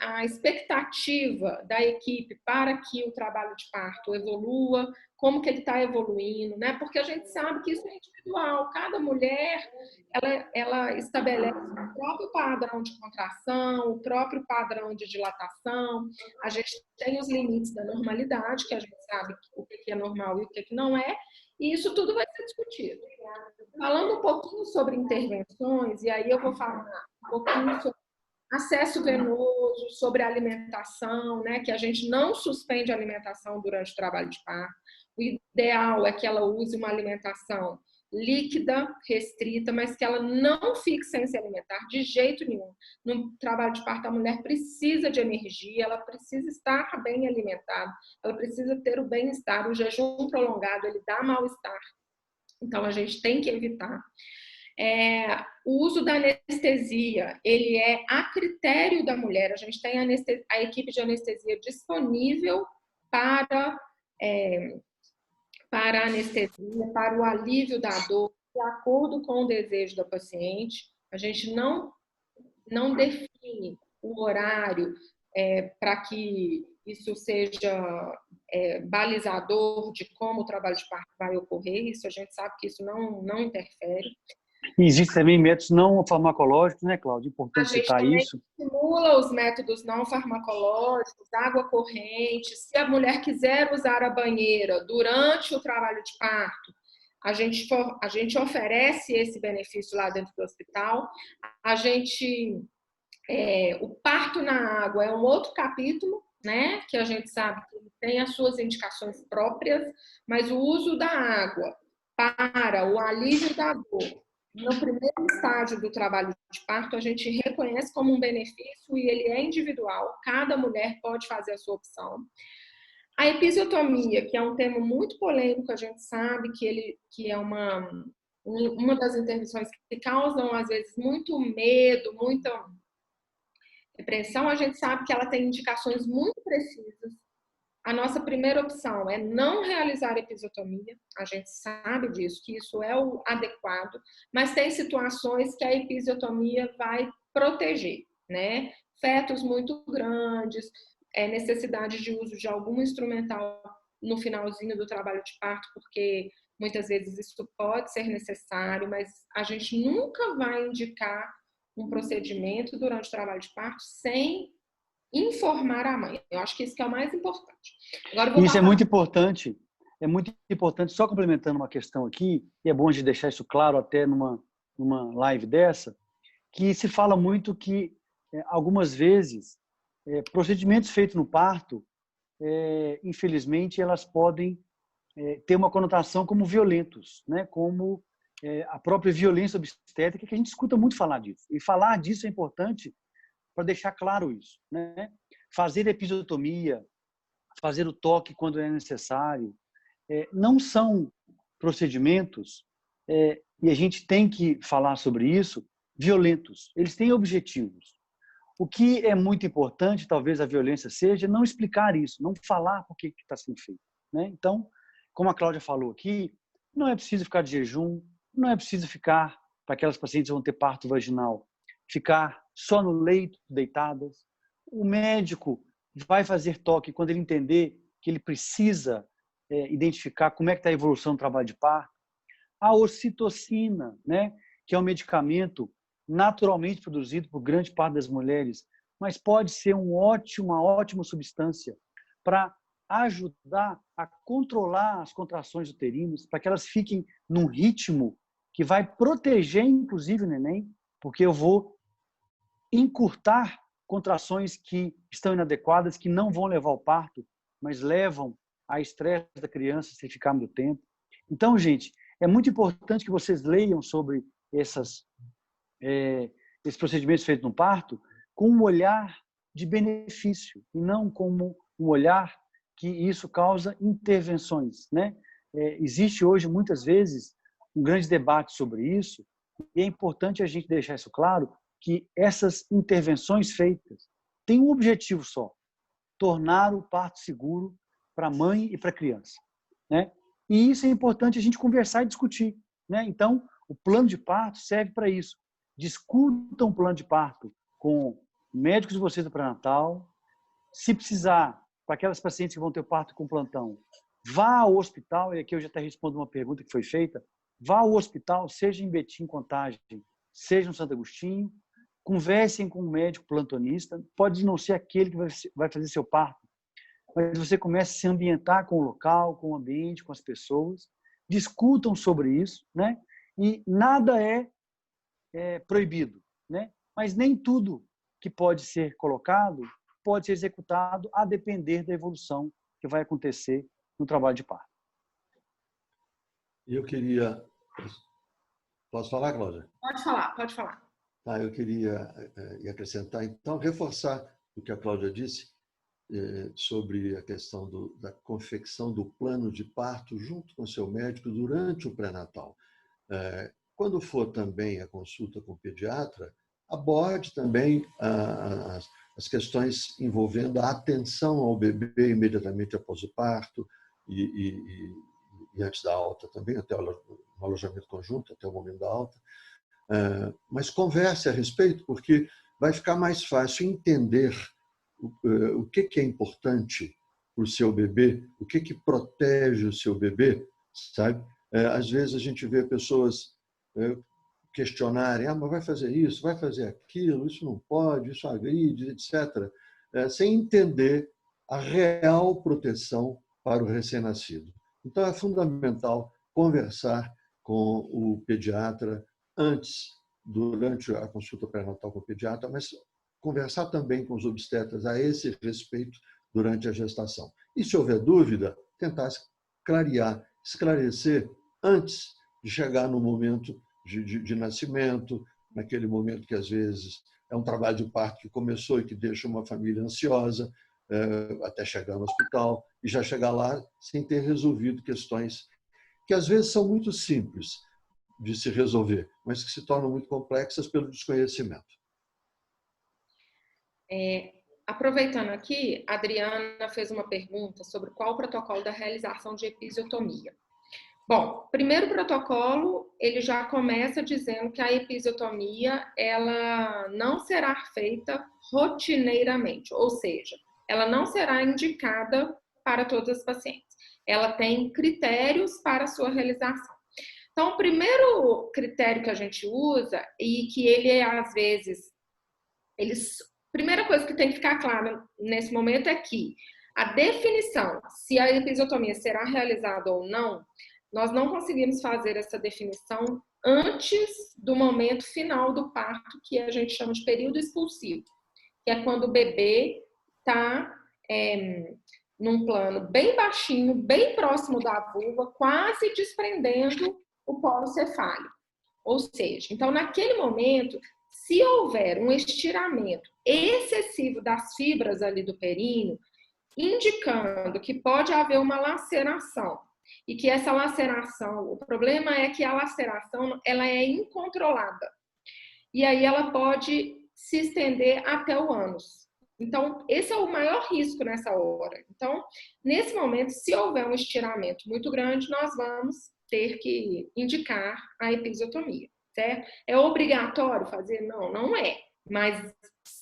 a expectativa da equipe para que o trabalho de parto evolua, como que ele está evoluindo, né? Porque a gente sabe que isso é individual. Cada mulher, ela estabelece o próprio padrão de contração, o próprio padrão de dilatação. A gente tem os limites da normalidade, que a gente sabe o que é normal e o que não é, e isso tudo vai ser discutido. Falando um pouquinho sobre intervenções, e aí eu vou falar um pouquinho sobre acesso venoso, sobre alimentação, né? Que a gente não suspende a alimentação durante o trabalho de parto. O ideal é que ela use uma alimentação líquida, restrita, mas que ela não fique sem se alimentar de jeito nenhum. No trabalho de parto, a mulher precisa de energia, ela precisa estar bem alimentada, ela precisa ter o bem-estar. O jejum prolongado, ele dá mal-estar. Então, a gente tem que evitar. O uso da anestesia, ele é a critério da mulher. A gente tem a equipe de anestesia disponível para a anestesia, para o alívio da dor, de acordo com o desejo da paciente. A gente não define o horário para que isso seja balizador de como o trabalho de parto vai ocorrer. Isso a gente sabe que isso não interfere. E existem também métodos não farmacológicos, né, Cláudia? A Importante gente citar também isso. estimula os métodos não farmacológicos, água corrente. Se a mulher quiser usar a banheira durante o trabalho de parto, a gente oferece esse benefício lá dentro do hospital. O parto na água é um outro capítulo, né? Que a gente sabe que tem as suas indicações próprias, mas o uso da água para o alívio da dor no primeiro estágio do trabalho de parto, a gente reconhece como um benefício e ele é individual. Cada mulher pode fazer a sua opção. A episiotomia, que é um tema muito polêmico, a gente sabe que é uma das intervenções que causam, às vezes, muito medo, muita repreensão. A gente sabe que ela tem indicações muito precisas. A nossa primeira opção é não realizar episiotomia, a gente sabe disso, que isso é o adequado, mas tem situações que a episiotomia vai proteger, né? Fetos muito grandes, necessidade de uso de algum instrumental no finalzinho do trabalho de parto, porque muitas vezes isso pode ser necessário, mas a gente nunca vai indicar um procedimento durante o trabalho de parto sem informar a mãe. Eu acho que isso que é o mais importante. Agora Isso é muito importante. É muito importante, só complementando uma questão aqui, e é bom de deixar isso claro até numa live dessa, que se fala muito que, algumas vezes, procedimentos feitos no parto, infelizmente, elas podem ter uma conotação como violentos, né? Como a própria violência obstétrica, que a gente escuta muito falar disso. E falar disso é importante para deixar claro isso, né? Fazer episiotomia, fazer o toque quando é necessário, não são procedimentos, e a gente tem que falar sobre isso, violentos. Eles têm objetivos. O que é muito importante, talvez a violência seja, não explicar isso, não falar por que está sendo feito, né? Então, como a Cláudia falou aqui, não é preciso ficar de jejum, não é preciso ficar, para aquelas pacientes que vão ter parto vaginal, ficar só no leito, deitadas. O médico vai fazer toque quando ele entender que ele precisa identificar como é que está a evolução do trabalho de parto. A ocitocina, né, que é um medicamento naturalmente produzido por grande parte das mulheres, mas pode ser uma ótima substância para ajudar a controlar as contrações uterinas, para que elas fiquem num ritmo que vai proteger, inclusive, o neném, porque eu vou encurtar contrações que estão inadequadas, que não vão levar ao parto, mas levam a estresse da criança se ficar muito tempo. Então, gente, é muito importante que vocês leiam sobre esses procedimentos feitos no parto com um olhar de benefício e não como um olhar que isso causa intervenções, né? Existe hoje, muitas vezes, um grande debate sobre isso e é importante a gente deixar isso claro, que essas intervenções feitas têm um objetivo só: tornar o parto seguro para a mãe e para a criança, né? E isso é importante a gente conversar e discutir, né? Então, o plano de parto serve para isso. Discutam o plano de parto com médicos de vocês do pré-natal. Se precisar, para aquelas pacientes que vão ter parto com plantão, vá ao hospital, e aqui eu já até respondo uma pergunta que foi feita, vá ao hospital, seja em Betim, Contagem, seja no Santo Agostinho, conversem com um médico plantonista, pode não ser aquele que vai fazer seu parto, mas você comece a se ambientar com o local, com o ambiente, com as pessoas, discutam sobre isso, né? E nada é proibido, né? Mas nem tudo que pode ser colocado pode ser executado a depender da evolução que vai acontecer no trabalho de parto. Eu queria Posso falar, Cláudia? Pode falar, pode falar. Tá, eu queria acrescentar, então, reforçar o que a Cláudia disse sobre a questão da confecção do plano de parto junto com o seu médico durante o pré-natal. Quando for também a consulta com o pediatra, aborde também as questões envolvendo a atenção ao bebê imediatamente após o parto e antes da alta também, até o alojamento conjunto, até o momento da alta. Mas converse a respeito, porque vai ficar mais fácil entender o que é importante para o seu bebê, o que protege o seu bebê, sabe? Às vezes a gente vê pessoas questionarem, mas vai fazer isso, vai fazer aquilo, isso não pode, isso agride, etc., sem entender a real proteção para o recém-nascido. Então, é fundamental conversar com o pediatra antes, durante a consulta pré-natal com o pediatra, mas conversar também com os obstetras a esse respeito durante a gestação. E, se houver dúvida, tentar clarear, esclarecer antes de chegar no momento de nascimento, naquele momento que, às vezes, é um trabalho de parto que começou e que deixa uma família ansiosa, até chegar no hospital, e já chegar lá sem ter resolvido questões que, às vezes, são muito simples de se resolver, mas que se tornam muito complexas pelo desconhecimento. Aproveitando aqui, a Adriana fez uma pergunta sobre qual o protocolo da realização de episiotomia. Bom, primeiro protocolo, ele já começa dizendo que a episiotomia ela não será feita rotineiramente, ou seja, ela não será indicada para todas as pacientes. Ela tem critérios para a sua realização. Então, o primeiro critério que a gente usa e que ele, às vezes, primeira coisa que tem que ficar clara nesse momento é que a definição se a episiotomia será realizada ou não, nós não conseguimos fazer essa definição antes do momento final do parto, que a gente chama de período expulsivo, que é quando o bebê está num plano bem baixinho, bem próximo da vulva, quase desprendendo o polo cefálico. Ou seja, então naquele momento, se houver um estiramento excessivo das fibras ali do períneo, indicando que pode haver uma laceração, e que essa laceração, o problema é que a laceração ela é incontrolada. E aí ela pode se estender até o ânus. Então, esse é o maior risco nessa hora. Então, nesse momento, se houver um estiramento muito grande, nós vamos ter que indicar a episiotomia, certo? É obrigatório fazer? Não, não é. Mas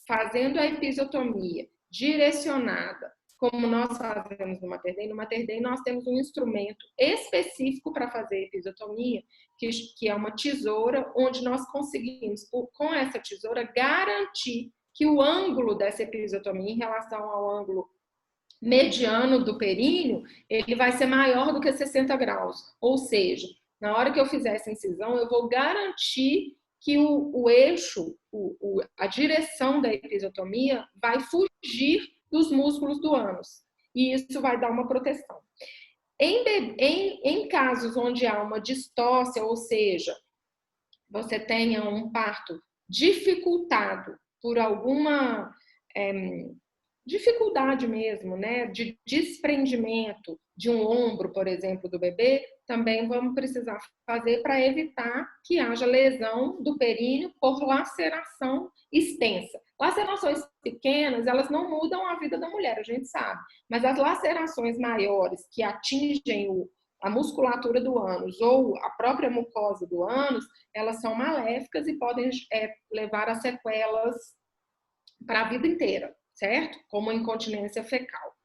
fazendo a episiotomia direcionada, como nós fazemos no Mater Dei, no Mater Dei nós temos um instrumento específico para fazer episiotomia, que é uma tesoura, onde nós conseguimos, com essa tesoura, garantir que o ângulo dessa episiotomia em relação ao ângulo mediano do períneo, ele vai ser maior do que 60 graus. Ou seja, na hora que eu fizer essa incisão, eu vou garantir que o eixo, a direção da episiotomia vai fugir dos músculos do ânus. E isso vai dar uma proteção. Em casos onde há uma distócia, ou seja, você tenha um parto dificultado por alguma dificuldade mesmo, né, de desprendimento de um ombro, por exemplo, do bebê, também vamos precisar fazer para evitar que haja lesão do períneo por laceração extensa. Lacerações pequenas, elas não mudam a vida da mulher, a gente sabe, mas as lacerações maiores que atingem a musculatura do ânus ou a própria mucosa do ânus, elas são maléficas e podem levar a sequelas para a vida inteira, certo? Como a incontinência fecal.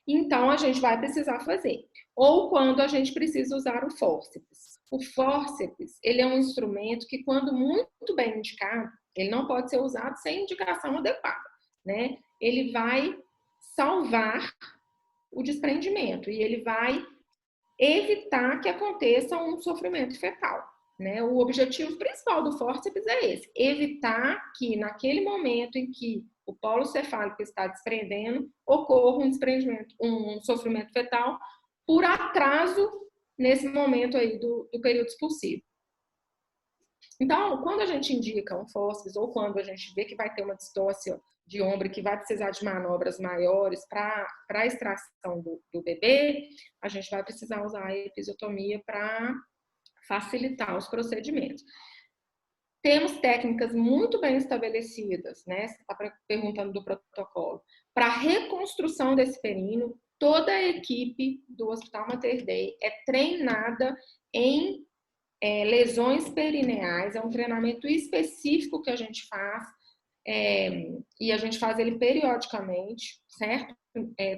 Então, a gente vai precisar fazer. Ou quando a gente precisa usar o fórceps. O fórceps, ele é um instrumento que, quando muito bem indicado, ele não pode ser usado sem indicação adequada, né? Ele vai salvar o desprendimento e ele vai evitar que aconteça um sofrimento fetal, né? O objetivo principal do fórceps é esse, evitar que naquele momento em que o polo cefálico está desprendendo, ocorra um desprendimento, um sofrimento fetal por atraso nesse momento aí do período expulsivo. Então, quando a gente indica um fórceps ou quando a gente vê que vai ter uma distócia de ombro que vai precisar de manobras maiores para a extração do bebê, a gente vai precisar usar a episiotomia para facilitar os procedimentos. Temos técnicas muito bem estabelecidas, né? Você está perguntando do protocolo. Para a reconstrução desse períneo, toda a equipe do Hospital Mater Dei é treinada em lesões perineais, é um treinamento específico que a gente faz, e a gente faz ele periodicamente, certo?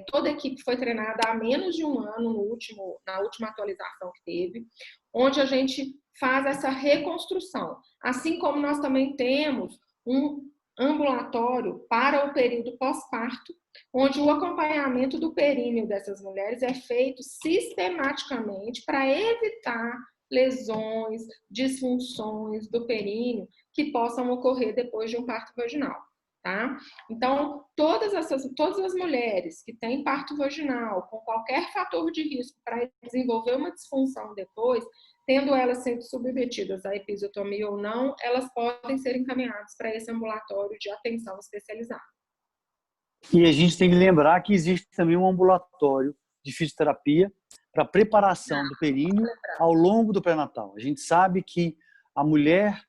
Toda a equipe foi treinada há menos de um ano na última atualização que teve, onde a gente faz essa reconstrução. Assim como nós também temos um ambulatório para o período pós-parto, onde o acompanhamento do períneo dessas mulheres é feito sistematicamente para evitar lesões, disfunções do períneo que possam ocorrer depois de um parto vaginal, tá? Então, todas as mulheres que têm parto vaginal, com qualquer fator de risco para desenvolver uma disfunção depois, tendo elas sendo submetidas à episiotomia ou não, elas podem ser encaminhadas para esse ambulatório de atenção especializada. E a gente tem que lembrar que existe também um ambulatório de fisioterapia para preparação do períneo ao longo do pré-natal. A gente sabe que a mulher,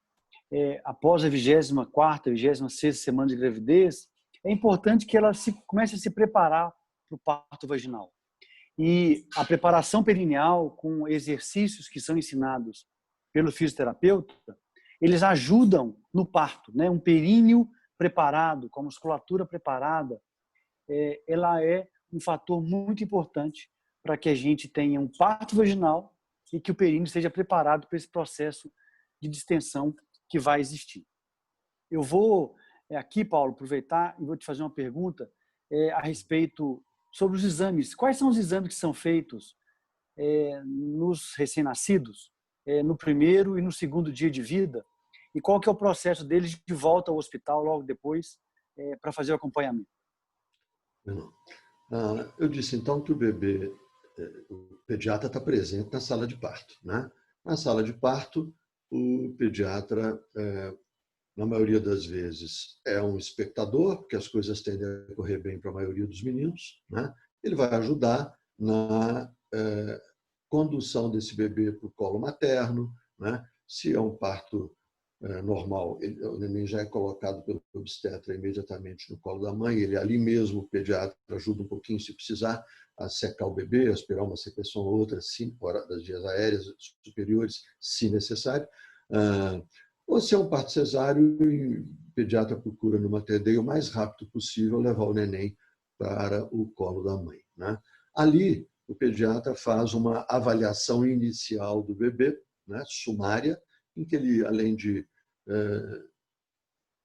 após a 24ª, 26ª semana de gravidez, é importante que ela comece a se preparar para o parto vaginal. E a preparação perineal, com exercícios que são ensinados pelo fisioterapeuta, eles ajudam no parto, né? Um períneo preparado, com a musculatura preparada, ela é um fator muito importante para que a gente tenha um parto vaginal e que o períneo esteja preparado para esse processo de distensão que vai existir. Eu vou aqui, Paulo, aproveitar e vou te fazer uma pergunta a respeito sobre os exames. Quais são os exames que são feitos nos recém-nascidos, no primeiro e no segundo dia de vida? E qual que é o processo deles de volta ao hospital logo depois para fazer o acompanhamento? Eu disse então que o bebê, o pediatra está presente na sala de parto, né? Na sala de parto, o pediatra, na maioria das vezes, é um espectador, porque as coisas tendem a correr bem para a maioria dos meninos, né? Ele vai ajudar na condução desse bebê para o colo materno, né? Se é um parto normal, o neném já é colocado pelo obstetra imediatamente no colo da mãe, ele ali mesmo, o pediatra ajuda um pouquinho, se precisar, a secar o bebê, aspirar uma secreção ou outra, fora das vias aéreas superiores, se necessário. Ou se é um parto cesáreo, o pediatra procura no Mater Dei o mais rápido possível levar o neném para o colo da mãe, né? Ali, o pediatra faz uma avaliação inicial do bebê, né, sumária, em que ele, além de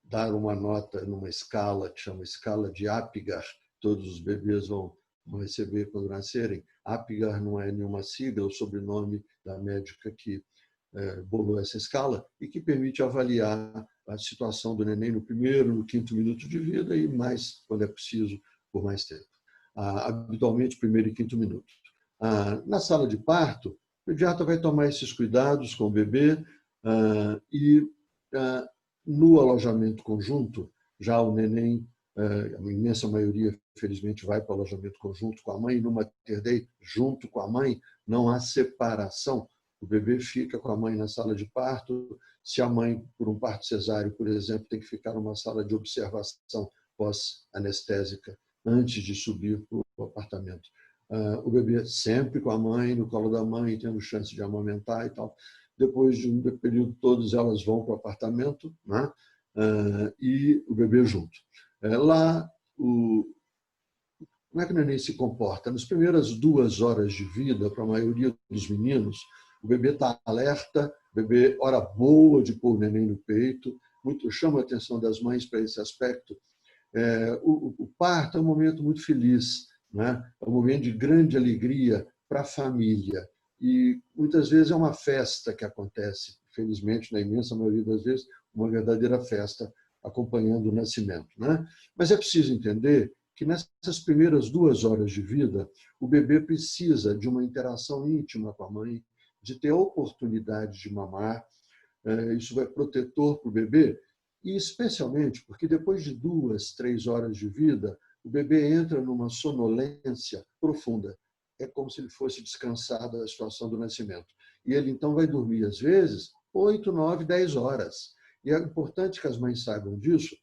dar uma nota numa escala que chama escala de Apgar, todos os bebês vão receber quando nascerem. Apgar não é nenhuma sigla, é o sobrenome da médica que bolou essa escala e que permite avaliar a situação do neném no primeiro, no 5º minuto de vida e mais, quando é preciso, por mais tempo. Habitualmente, primeiro e 5º minuto. Na sala de parto, o pediatra vai tomar esses cuidados com o bebê e no alojamento conjunto, já o neném, a imensa maioria, felizmente, vai para o alojamento conjunto com a mãe, no Mater Dei, junto com a mãe, não há separação. O bebê fica com a mãe na sala de parto. Se a mãe, por um parto cesáreo, por exemplo, tem que ficar numa sala de observação pós-anestésica antes de subir para o apartamento. O bebê sempre com a mãe, no colo da mãe, tendo chance de amamentar e tal. Depois de um período, todas elas vão para o apartamento, né? E o bebê junto. Lá, como é que o neném se comporta? Nas primeiras 2 horas de vida, para a maioria dos meninos, o bebê está alerta, o bebê, hora boa de pôr o neném no peito, muito chama a atenção das mães para esse aspecto. O parto é um momento muito feliz, né? É um momento de grande alegria para a família. E muitas vezes é uma festa que acontece, felizmente, na imensa maioria das vezes, uma verdadeira festa acompanhando o nascimento, né? Mas é preciso entender que nessas primeiras 2 horas de vida, o bebê precisa de uma interação íntima com a mãe, de ter a oportunidade de mamar, isso é protetor para o bebê, e especialmente porque depois de 2, 3 horas de vida, o bebê entra numa sonolência profunda. É como se ele fosse descansar da situação do nascimento. E ele, então, vai dormir, às vezes, 8, 9, 10 horas. E é importante que as mães saibam disso,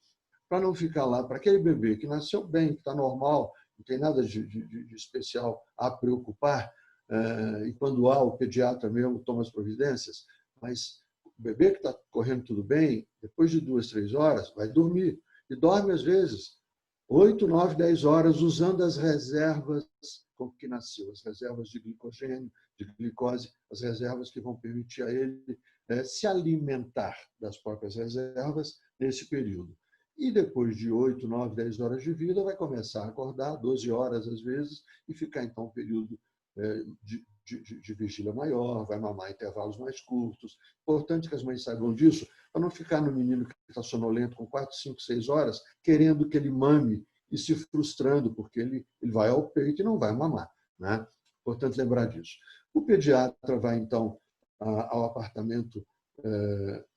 para não ficar lá, para aquele bebê que nasceu bem, que está normal, não tem nada de especial a preocupar, e quando há, o pediatra mesmo toma as providências, mas o bebê que está correndo tudo bem, depois de 2, 3 horas, vai dormir. E dorme, às vezes, 8, 9, 10 horas, usando as reservas com que nasceu, as reservas de glicogênio, de glicose, as reservas que vão permitir a ele se alimentar das próprias reservas nesse período. E depois de 8, 9, 10 horas de vida, vai começar a acordar, 12 horas às vezes, e ficar então um período de vigília maior, vai mamar em intervalos mais curtos. Importante que as mães saibam disso, para não ficar no menino que está sonolento com 4, 5, 6 horas, querendo que ele mame e se frustrando, porque ele vai ao peito e não vai mamar, né? Importante lembrar disso. O pediatra vai, então, ao apartamento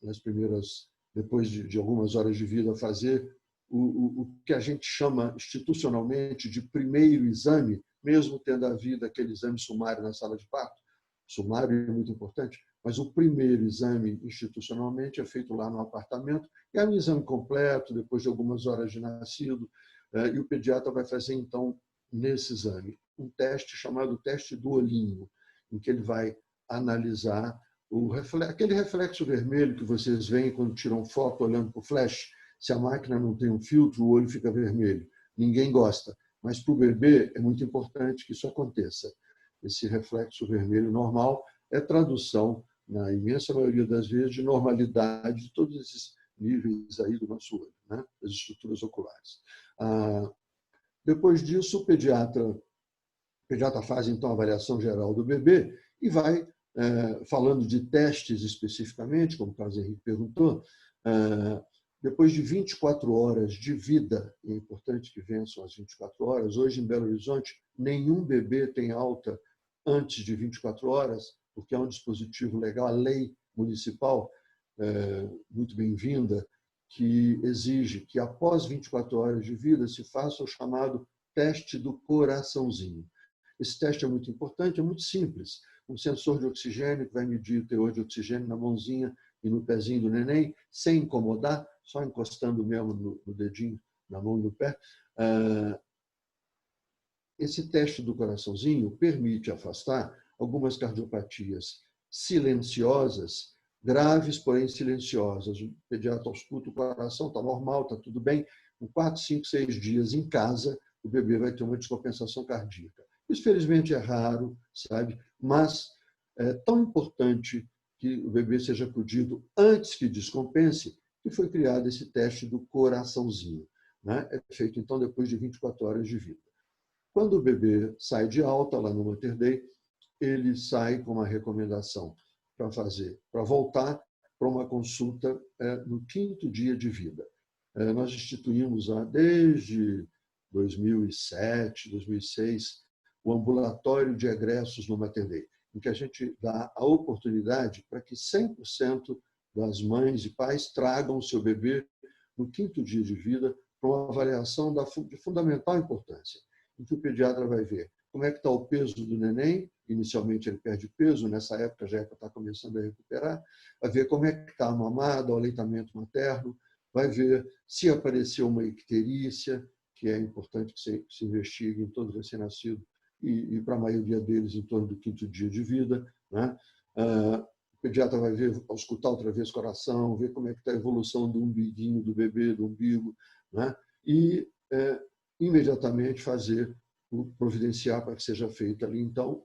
nas primeiras, depois de algumas horas de vida, fazer o que a gente chama institucionalmente de primeiro exame, mesmo tendo havido aquele exame sumário na sala de parto. Sumário é muito importante, mas o primeiro exame institucionalmente é feito lá no apartamento, e é um exame completo, depois de algumas horas de nascido, e o pediatra vai fazer, então, nesse exame, um teste chamado teste do olhinho, em que ele vai analisar aquele reflexo vermelho que vocês veem quando tiram foto olhando para o flash. Se a máquina não tem um filtro, o olho fica vermelho. Ninguém gosta, mas para o bebê é muito importante que isso aconteça. Esse reflexo vermelho normal é tradução, na imensa maioria das vezes, de normalidade de todos esses níveis aí do nosso olho, né? Das estruturas oculares. Depois disso, o pediatra faz, então, a avaliação geral do bebê e vai, falando de testes especificamente, como o Carlos Henrique perguntou, depois de 24 horas de vida, é importante que vençam as 24 horas, hoje em Belo Horizonte, nenhum bebê tem alta antes de 24 horas, porque é um dispositivo legal, a lei municipal, muito bem-vinda, que exige que após 24 horas de vida se faça o chamado teste do coraçãozinho. Esse teste é muito importante, é muito simples. Um sensor de oxigênio que vai medir o teor de oxigênio na mãozinha e no pezinho do neném, sem incomodar, só encostando mesmo no dedinho, na mão e no pé. Esse teste do coraçãozinho permite afastar algumas cardiopatias silenciosas, graves, porém silenciosas. O pediatra ausculta o coração, está normal, está tudo bem. Com 4, 5, 6 dias em casa, o bebê vai ter uma descompensação cardíaca. Isso, felizmente, é raro, sabe? Mas é tão importante que o bebê seja acudido antes que descompense, que foi criado esse teste do coraçãozinho, né? É feito, então, depois de 24 horas de vida. Quando o bebê sai de alta, lá no Mater Dei, ele sai com uma recomendação para voltar para uma consulta no 5º dia de vida. Nós instituímos desde 2007, 2006, o ambulatório de egressos no Mater Dei, em que a gente dá a oportunidade para que 100% das mães e pais tragam o seu bebê no 5º dia de vida para uma avaliação de fundamental importância, em que o pediatra vai ver como é que está o peso do neném. Inicialmente ele perde peso, nessa época já está começando a recuperar, vai ver como é que está a mamada, o aleitamento materno, vai ver se apareceu uma icterícia, que é importante que se investigue em todo recém-nascido, e para a maioria deles em torno do 5º dia de vida, né? O pediatra vai ver, auscultar outra vez o coração, ver como é que está a evolução do umbiguinho do bebê, do umbigo, né? E imediatamente providenciar para que seja feito ali, então,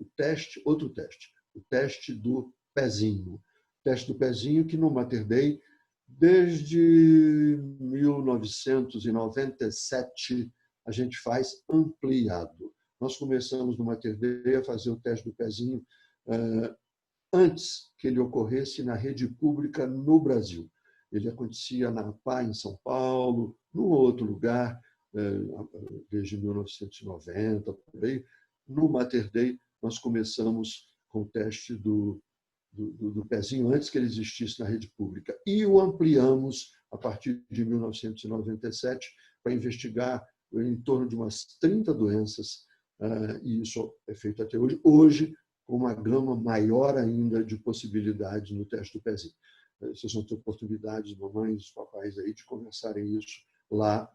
outro teste, o teste do pezinho. O teste do pezinho que no Mater Dei, desde 1997, a gente faz ampliado. Nós começamos no Mater Dei a fazer o teste do pezinho antes que ele ocorresse na rede pública no Brasil. Ele acontecia na APA, em São Paulo, num outro lugar, desde 1990, por aí. No Mater Dei, nós começamos com o teste do do pezinho antes que ele existisse na rede pública. E o ampliamos a partir de 1997 para investigar em torno de umas 30 doenças, e isso é feito até hoje. Hoje, com uma gama maior ainda de possibilidades no teste do pezinho. Vocês vão ter oportunidades, mamães, papais, aí, de conversarem isso lá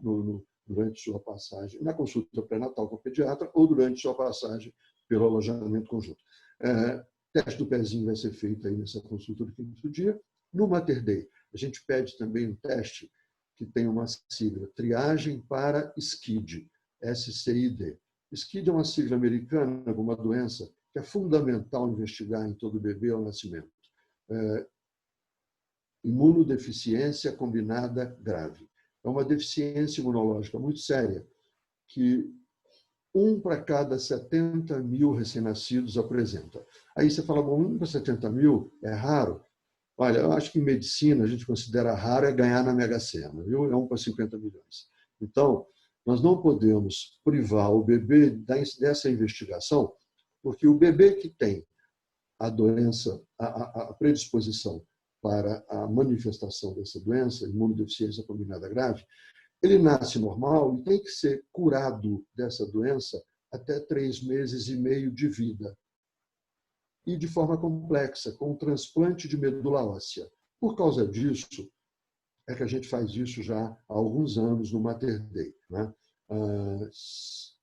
durante sua passagem, na consulta pré-natal com o pediatra ou durante sua passagem pelo alojamento conjunto. O teste do pezinho vai ser feito aí nessa consulta do quinto dia. No Mater Dei, a gente pede também um teste que tem uma sigla, triagem para SCID, SCID. SCID é uma sigla americana de uma doença que é fundamental investigar em todo bebê ao nascimento. Imunodeficiência combinada grave. É uma deficiência imunológica muito séria que 1 para cada 70 mil recém-nascidos apresenta. Aí você fala, bom, 1 para 70 mil é raro? Olha, eu acho que em medicina a gente considera raro é ganhar na Mega Sena, viu? É 1 para 50 milhões. Então, nós não podemos privar o bebê dessa investigação, porque o bebê que tem a doença, a predisposição para a manifestação dessa doença, imunodeficiência combinada grave, ele nasce normal e tem que ser curado dessa doença até 3 meses e meio de vida. E de forma complexa, com um transplante de medula óssea. Por causa disso, é que a gente faz isso já há alguns anos no Mater Dei, né?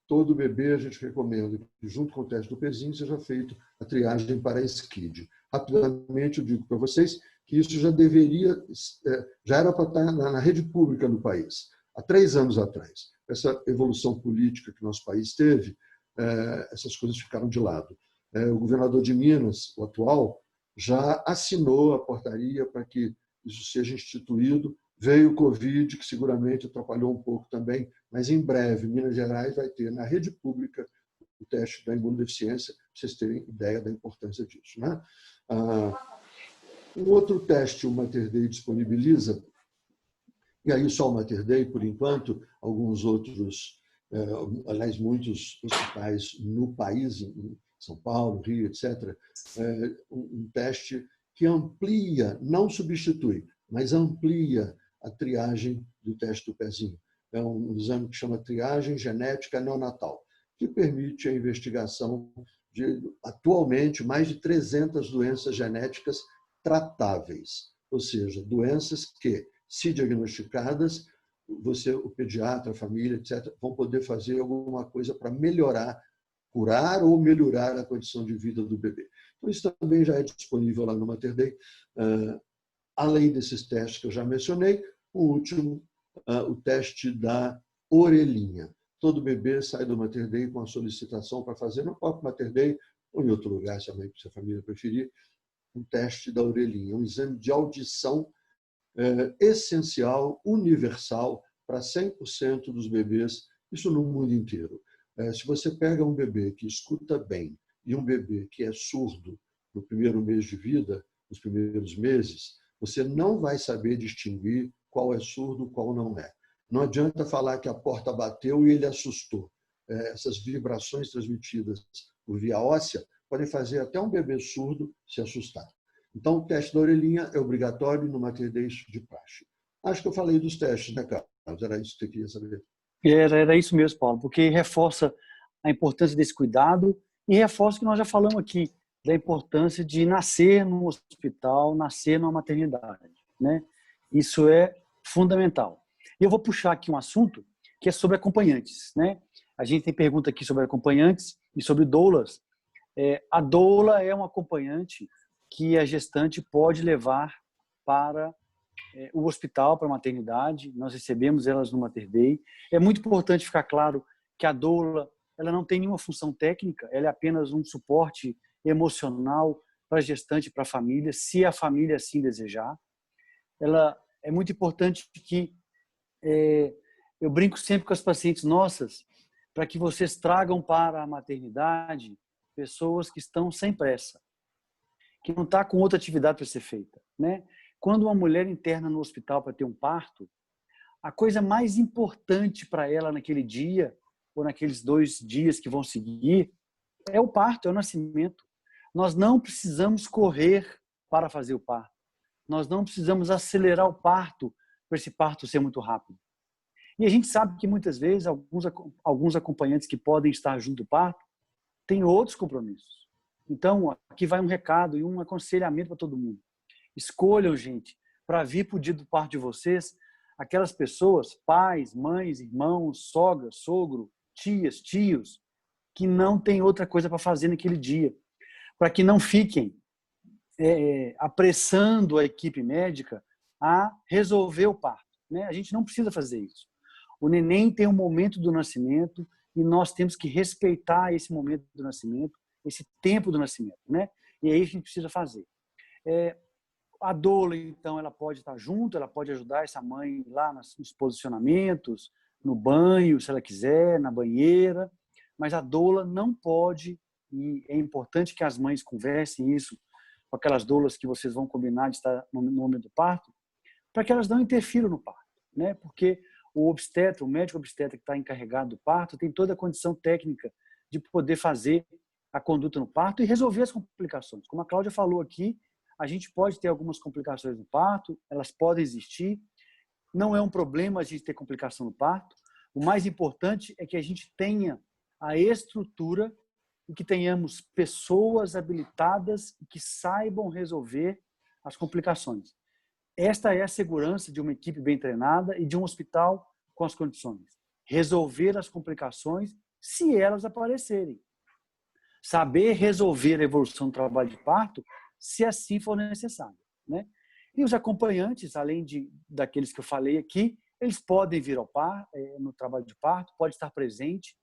Todo bebê a gente recomenda que, junto com o teste do pezinho, seja feito a triagem para a SCID. Rapidamente, eu digo para vocês que isso já era para estar na rede pública no país, há 3 anos atrás. Essa evolução política que nosso país teve, essas coisas ficaram de lado. O governador de Minas, o atual, já assinou a portaria para que isso seja instituído. Veio o Covid, que seguramente atrapalhou um pouco também, mas em breve, Minas Gerais vai ter na rede pública o teste da imunodeficiência, para vocês terem ideia da importância disso, né? Um outro teste o Mater Dei disponibiliza, e aí só o Mater Dei, por enquanto, alguns outros, aliás, muitos hospitais no país, em São Paulo, Rio, etc., um teste que amplia, não substitui, mas amplia a triagem do teste do pezinho. É um exame que chama triagem genética neonatal, que permite a investigação de, atualmente, mais de 300 doenças genéticas tratáveis, ou seja, doenças que, se diagnosticadas, você, o pediatra, a família, etc., vão poder fazer alguma coisa para melhorar, curar ou melhorar a condição de vida do bebê. Então, isso também já é disponível lá no Mater Dei. Além desses testes que eu já mencionei, o último, o teste da orelhinha. Todo bebê sai do Mater Dei com a solicitação para fazer no próprio Mater Dei ou em outro lugar, se a família preferir, um teste da orelhinha, um exame de audição essencial, universal, para 100% dos bebês, isso no mundo inteiro. Se você pega um bebê que escuta bem e um bebê que é surdo no primeiro mês de vida, nos primeiros meses, você não vai saber distinguir qual é surdo, qual não é. Não adianta falar que a porta bateu e ele assustou. Essas vibrações transmitidas por via óssea podem fazer até um bebê surdo se assustar. Então, o teste da orelhinha é obrigatório no Mater Dei de praxe. Acho que eu falei dos testes, né, Carlos? Era isso que você queria saber. Era isso mesmo, Paulo, porque reforça a importância desse cuidado e reforça o que nós já falamos aqui, da importância de nascer no hospital, nascer numa maternidade, né? Isso é fundamental. E eu vou puxar aqui um assunto que é sobre acompanhantes, né? A gente tem pergunta aqui sobre acompanhantes e sobre doulas. A doula é um acompanhante que a gestante pode levar para o hospital, para a maternidade. Nós recebemos elas no Mater Dei. É muito importante ficar claro que a doula ela não tem nenhuma função técnica, ela é apenas um suporte emocional para a gestante, para a família, se a família assim desejar. Ela é muito importante que eu brinco sempre com as pacientes nossas para que vocês tragam para a maternidade pessoas que estão sem pressa, que não está com outra atividade para ser feita, né? Quando uma mulher interna no hospital para ter um parto, a coisa mais importante para ela naquele dia ou naqueles 2 dias que vão seguir é o parto, é o nascimento. Nós não precisamos correr para fazer o parto. Nós não precisamos acelerar o parto para esse parto ser muito rápido. E a gente sabe que muitas vezes alguns acompanhantes que podem estar junto do parto têm outros compromissos. Então, aqui vai um recado e um aconselhamento para todo mundo. Escolham, gente, para vir para o dia do parto de vocês, aquelas pessoas, pais, mães, irmãos, sogra, sogro, tias, tios, que não têm outra coisa para fazer naquele dia, para que não fiquem apressando a equipe médica a resolver o parto, né? A gente não precisa fazer isso. O neném tem um momento do nascimento e nós temos que respeitar esse momento do nascimento, esse tempo do nascimento, né? E aí a gente precisa fazer. A doula, então, ela pode estar junto, ela pode ajudar essa mãe lá nos posicionamentos, no banho, se ela quiser, na banheira, mas a doula não pode, e é importante que as mães conversem isso com aquelas doulas que vocês vão combinar de estar no momento do parto, para que elas não interfiram no parto, né? Porque o obstetra, o médico obstetra que está encarregado do parto, tem toda a condição técnica de poder fazer a conduta no parto e resolver as complicações. Como a Cláudia falou aqui, a gente pode ter algumas complicações no parto, elas podem existir. Não é um problema a gente ter complicação no parto. O mais importante é que a gente tenha a estrutura e que tenhamos pessoas habilitadas e que saibam resolver as complicações. Esta é a segurança de uma equipe bem treinada e de um hospital com as condições. Resolver as complicações se elas aparecerem. Saber resolver a evolução do trabalho de parto se assim for necessário, né? E os acompanhantes, além daqueles que eu falei aqui, eles podem vir ao no trabalho de parto, pode estar presente.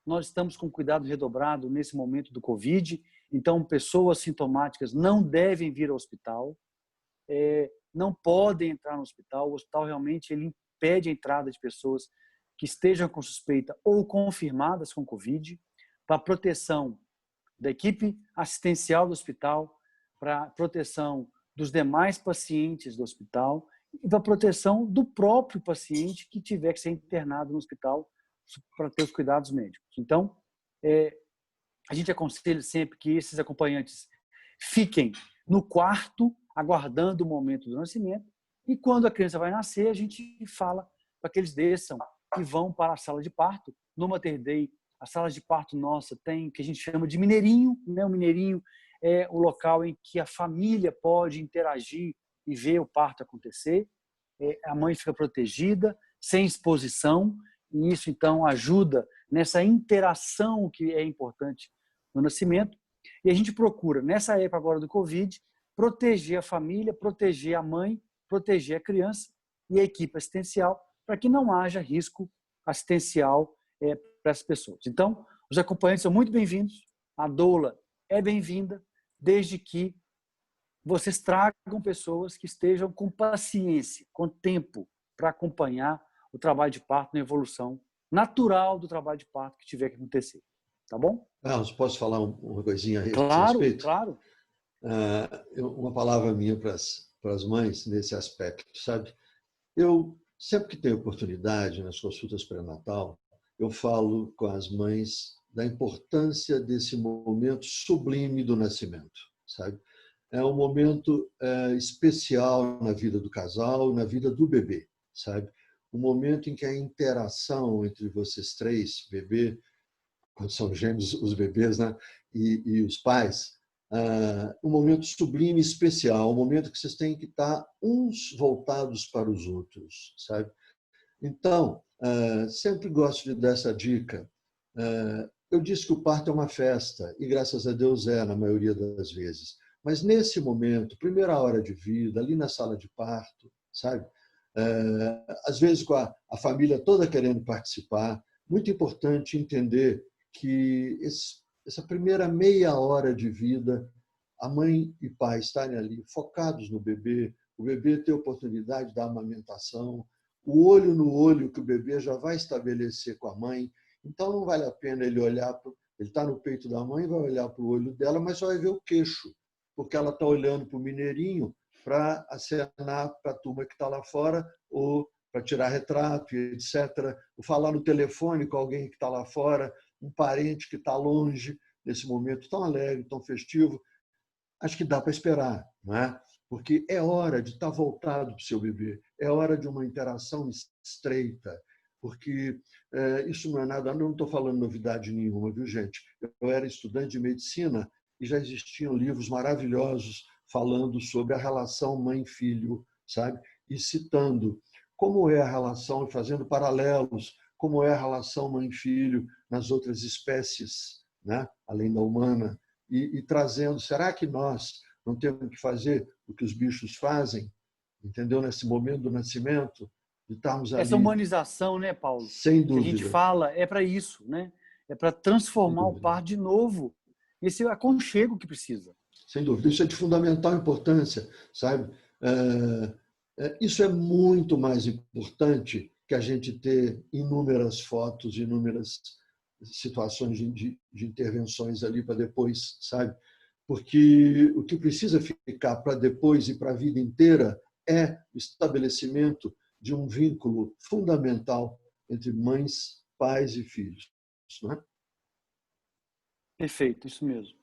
Nós estamos com cuidado redobrado nesse momento do Covid, então pessoas sintomáticas não devem vir ao hospital, não podem entrar no hospital. O hospital realmente ele impede a entrada de pessoas que estejam com suspeita ou confirmadas com Covid, para proteção da equipe assistencial do hospital, para proteção dos demais pacientes do hospital e para proteção do próprio paciente que tiver que ser internado no hospital para ter os cuidados médicos. Então, a gente aconselha sempre que esses acompanhantes fiquem no quarto, aguardando o momento do nascimento, e quando a criança vai nascer, a gente fala para que eles desçam e vão para a sala de parto. No Mater Dei, a sala de parto nossa tem o que a gente chama de mineirinho, né? O mineirinho é o local em que a família pode interagir e ver o parto acontecer. A mãe fica protegida, sem exposição, e isso, então, ajuda nessa interação que é importante no nascimento. E a gente procura, nessa época agora do Covid, proteger a família, proteger a mãe, proteger a criança e a equipe assistencial, para que não haja risco assistencial para as pessoas. Então, os acompanhantes são muito bem-vindos, a doula é bem-vinda, desde que vocês tragam pessoas que estejam com paciência, com tempo para acompanhar o trabalho de parto na evolução natural do trabalho de parto que tiver que acontecer. Tá bom? Carlos, posso falar uma coisinha a respeito? Claro. Uma palavra minha para as mães nesse aspecto, sabe? Eu, sempre que tenho oportunidade nas consultas pré-natal, eu falo com as mães da importância desse momento sublime do nascimento, sabe? É um momento especial na vida do casal, na vida do bebê, sabe? Um momento em que a interação entre vocês três, bebê, quando são gêmeos os bebês, né? e os pais, um momento sublime e especial, um momento que vocês têm que estar uns voltados para os outros, sabe? Então, sempre gosto de dar essa dica. Eu disse que o parto é uma festa, e graças a Deus na maioria das vezes. Mas nesse momento, primeira hora de vida, ali na sala de parto, sabe? Às vezes com a família toda querendo participar, muito importante entender que essa primeira meia hora de vida, a mãe e pai estarem ali focados no bebê, o bebê ter oportunidade da amamentação, o olho no olho que o bebê já vai estabelecer com a mãe. Então não vale a pena ele olhar, ele está no peito da mãe, vai olhar para o olho dela, mas só vai ver o queixo, porque ela está olhando para o mineirinho para acenar para a turma que está lá fora, ou para tirar retrato, etc. Ou falar no telefone com alguém que está lá fora, um parente que está longe, nesse momento tão alegre, tão festivo. acho que dá para esperar, não é? Porque é hora de estar voltado para o seu bebê, é hora de uma interação estreita, porque isso não é nada, não estou falando novidade nenhuma, viu, gente? Eu era estudante de medicina e já existiam livros maravilhosos falando sobre a relação mãe-filho, sabe? E citando como é a relação, fazendo paralelos, como é a relação mãe-filho nas outras espécies, né? Além da humana, e trazendo, será que nós não temos que fazer o que os bichos fazem, entendeu? Nesse momento do nascimento, de estarmos Essa ali, humanização, né, Paulo? sem Que a gente dúvida, fala é para isso, né? É para sem transformar o dúvida. par de novo. Esse é o aconchego que precisa. Sem dúvida. Isso é de fundamental importância, sabe? Isso é muito mais importante que a gente ter inúmeras fotos, inúmeras situações de intervenções ali para depois, sabe? Porque o que precisa ficar para depois e para a vida inteira é o estabelecimento de um vínculo fundamental entre mães, pais e filhos. Não é? Perfeito, isso mesmo.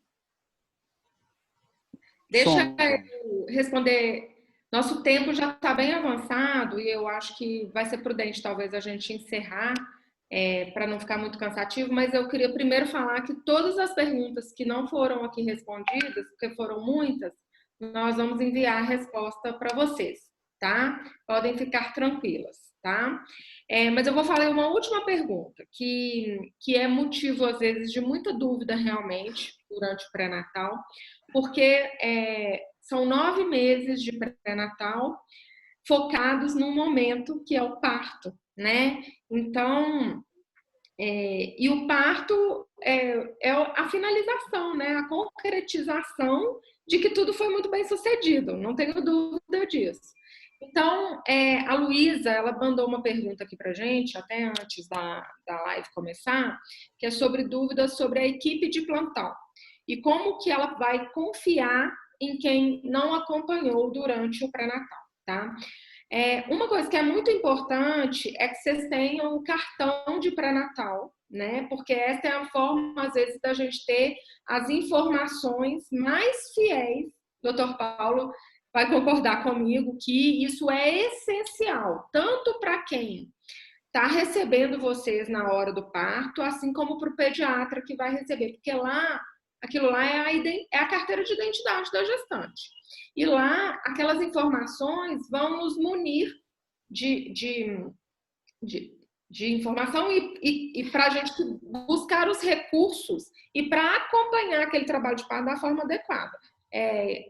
Deixa eu responder. Nosso tempo já está bem avançado e eu acho que vai ser prudente talvez a gente encerrar para não ficar muito cansativo, mas eu queria primeiro falar que todas as perguntas que não foram aqui respondidas, porque foram muitas, nós vamos enviar a resposta para vocês, tá? Podem ficar tranquilas, tá? Mas eu vou falar uma última pergunta, que é motivo, às vezes, de muita dúvida realmente durante o pré-natal, porque são 9 meses de pré-natal focados num momento que é o parto, né? Então, e o parto é a finalização, né? A concretização de que tudo foi muito bem sucedido, não tenho dúvida disso. Então, a Luísa, ela mandou uma pergunta aqui pra gente, até antes da live começar, que é sobre dúvidas sobre a equipe de plantão e como que ela vai confiar em quem não acompanhou durante o pré-natal, tá? Uma coisa que é muito importante é que vocês tenham o cartão de pré-natal, né? Porque essa é a forma, às vezes, da gente ter as informações mais fiéis. O Dr. Paulo vai concordar comigo que isso é essencial, tanto para quem está recebendo vocês na hora do parto, assim como para o pediatra que vai receber, porque lá, aquilo lá é a carteira de identidade da gestante. E lá, aquelas informações vão nos munir de informação e para a gente buscar os recursos e para acompanhar aquele trabalho de parto da forma adequada.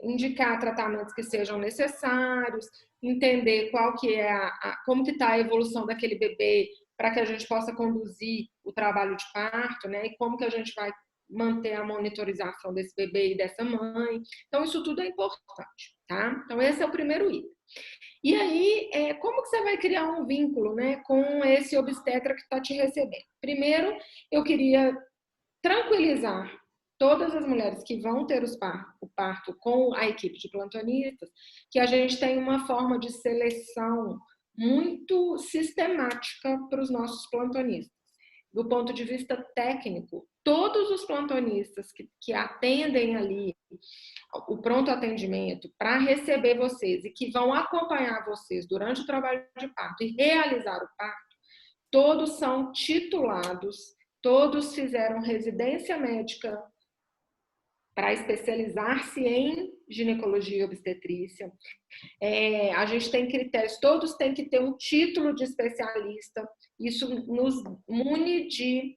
Indicar tratamentos que sejam necessários, entender qual que é como que está a evolução daquele bebê para que a gente possa conduzir o trabalho de parto, né? E como que a gente vai manter a monitorização desse bebê e dessa mãe. Então, isso tudo é importante, tá? Então, esse é o primeiro item. E aí, como que você vai criar um vínculo, né, com esse obstetra que está te recebendo? Primeiro, eu queria tranquilizar todas as mulheres que vão ter o parto com a equipe de plantonistas, que a gente tem uma forma de seleção muito sistemática para os nossos plantonistas. Do ponto de vista técnico, todos os plantonistas que atendem ali o pronto atendimento para receber vocês e que vão acompanhar vocês durante o trabalho de parto e realizar o parto, todos são titulados, todos fizeram residência médica para especializar-se em ginecologia e obstetrícia. A gente tem critérios, todos têm que ter um título de especialista, isso nos mune de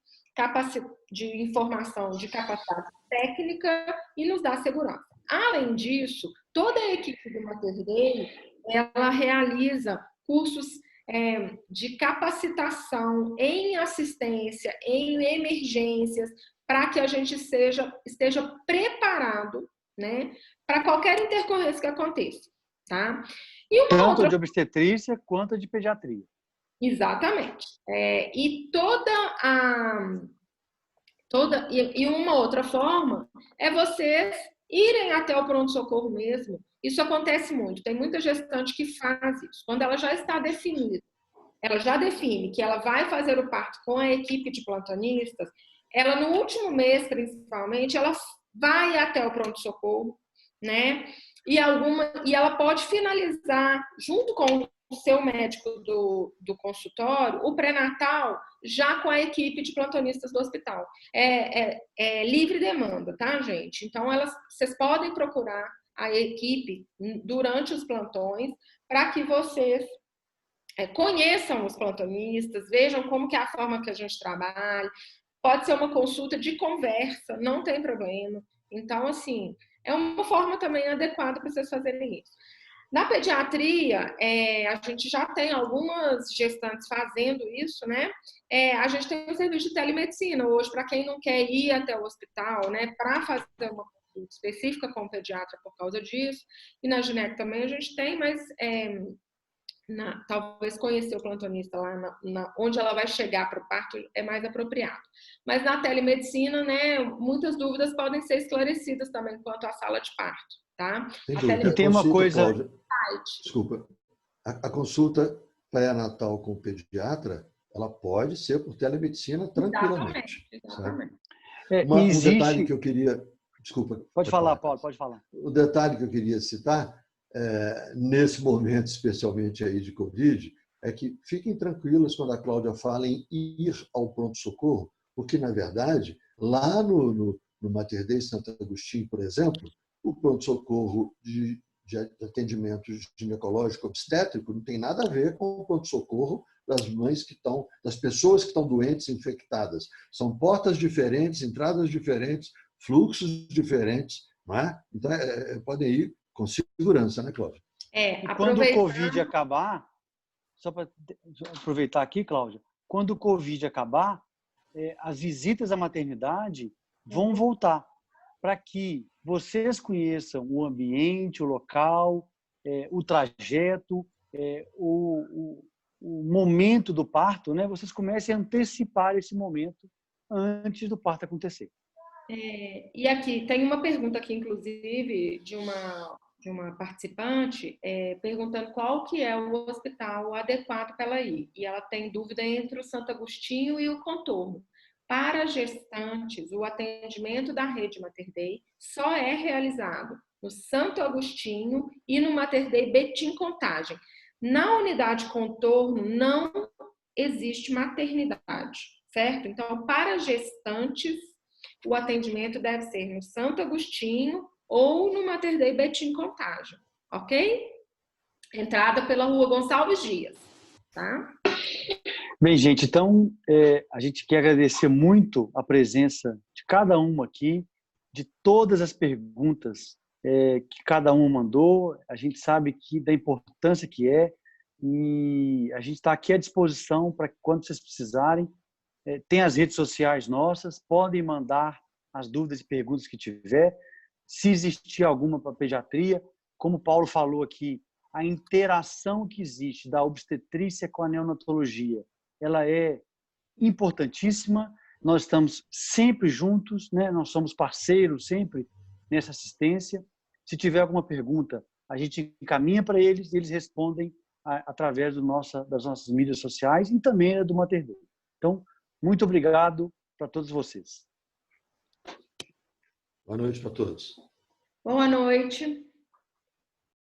informação, de capacidade técnica e nos dá segurança. Além disso, toda a equipe do Mater Dei, ela realiza cursos de capacitação em assistência, em emergências, para que a gente esteja preparado, né, para qualquer intercorrência que aconteça, tá? E tanto de obstetrícia quanto de pediatria. Exatamente. E uma outra forma é vocês irem até o pronto-socorro mesmo. Isso acontece muito. Tem muita gestante que faz isso. Quando ela já está definida, ela já define que ela vai fazer o parto com a equipe de plantonistas, ela no último mês, principalmente, ela vai até o pronto-socorro né? E ela pode finalizar, junto com o seu médico do consultório, o pré-natal já com a equipe de plantonistas do hospital. É livre demanda, tá, gente? Então, vocês podem procurar a equipe durante os plantões para que vocês conheçam os plantonistas, vejam como que é a forma que a gente trabalha. Pode ser uma consulta de conversa, não tem problema. Então, assim, é uma forma também adequada para vocês fazerem isso. Na pediatria, a gente já tem algumas gestantes fazendo isso, né? A gente tem um serviço de telemedicina hoje, para quem não quer ir até o hospital, né? Para fazer uma consulta específica com o pediatra por causa disso. E na gineco também a gente tem, mas talvez conhecer o plantonista lá onde ela vai chegar para o parto é mais apropriado. Mas na telemedicina, né, muitas dúvidas podem ser esclarecidas também quanto à sala de parto, tá? E tem uma coisa... Cláudia, desculpa. A consulta pré-natal com o pediatra, ela pode ser por telemedicina tranquilamente. Exatamente. Um detalhe que eu queria... Desculpa. Pode falar, Paulo, pode falar. O detalhe que eu queria citar, nesse momento, especialmente aí de Covid, é que fiquem tranquilos quando a Cláudia fala em ir ao pronto-socorro, porque, na verdade, lá no Mater Dei Santo Agostinho, por exemplo, o pronto-socorro de atendimento ginecológico obstétrico não tem nada a ver com o pronto-socorro das pessoas que estão doentes, infectadas. São portas diferentes, entradas diferentes, fluxos diferentes, não é? Então, podem ir com segurança, né, Cláudia? E quando o Covid acabar, só para aproveitar aqui, Cláudia, quando o Covid acabar, as visitas à maternidade vão voltar para que vocês conheçam o ambiente, o local, o trajeto, o momento do parto, né? Vocês comecem a antecipar esse momento antes do parto acontecer. E aqui, tem uma pergunta aqui, inclusive, de uma participante, perguntando qual que é o hospital adequado para ela ir. E ela tem dúvida entre o Santo Agostinho e o Contorno. Para gestantes, o atendimento da rede Mater Dei só é realizado no Santo Agostinho e no Mater Dei Betim Contagem. Na unidade Contorno não existe maternidade, certo? Então, para gestantes, o atendimento deve ser no Santo Agostinho ou no Mater Dei Betim Contagem, ok? Entrada pela Rua Gonçalves Dias, tá? Bem, gente, então a gente quer agradecer muito a presença de cada um aqui, de todas as perguntas que cada um mandou. A gente sabe da importância que é e a gente está aqui à disposição para quando vocês precisarem. Tem as redes sociais nossas, podem mandar as dúvidas e perguntas que tiver. Se existir alguma para pediatria, como o Paulo falou aqui, a interação que existe da obstetrícia com a neonatologia, ela é importantíssima. Nós estamos sempre juntos, né? Nós somos parceiros sempre nessa assistência. Se tiver alguma pergunta, a gente encaminha para eles e eles respondem através das nossas mídias sociais e também do Mater Dei. Então, muito obrigado para todos vocês. Boa noite para todos. Boa noite.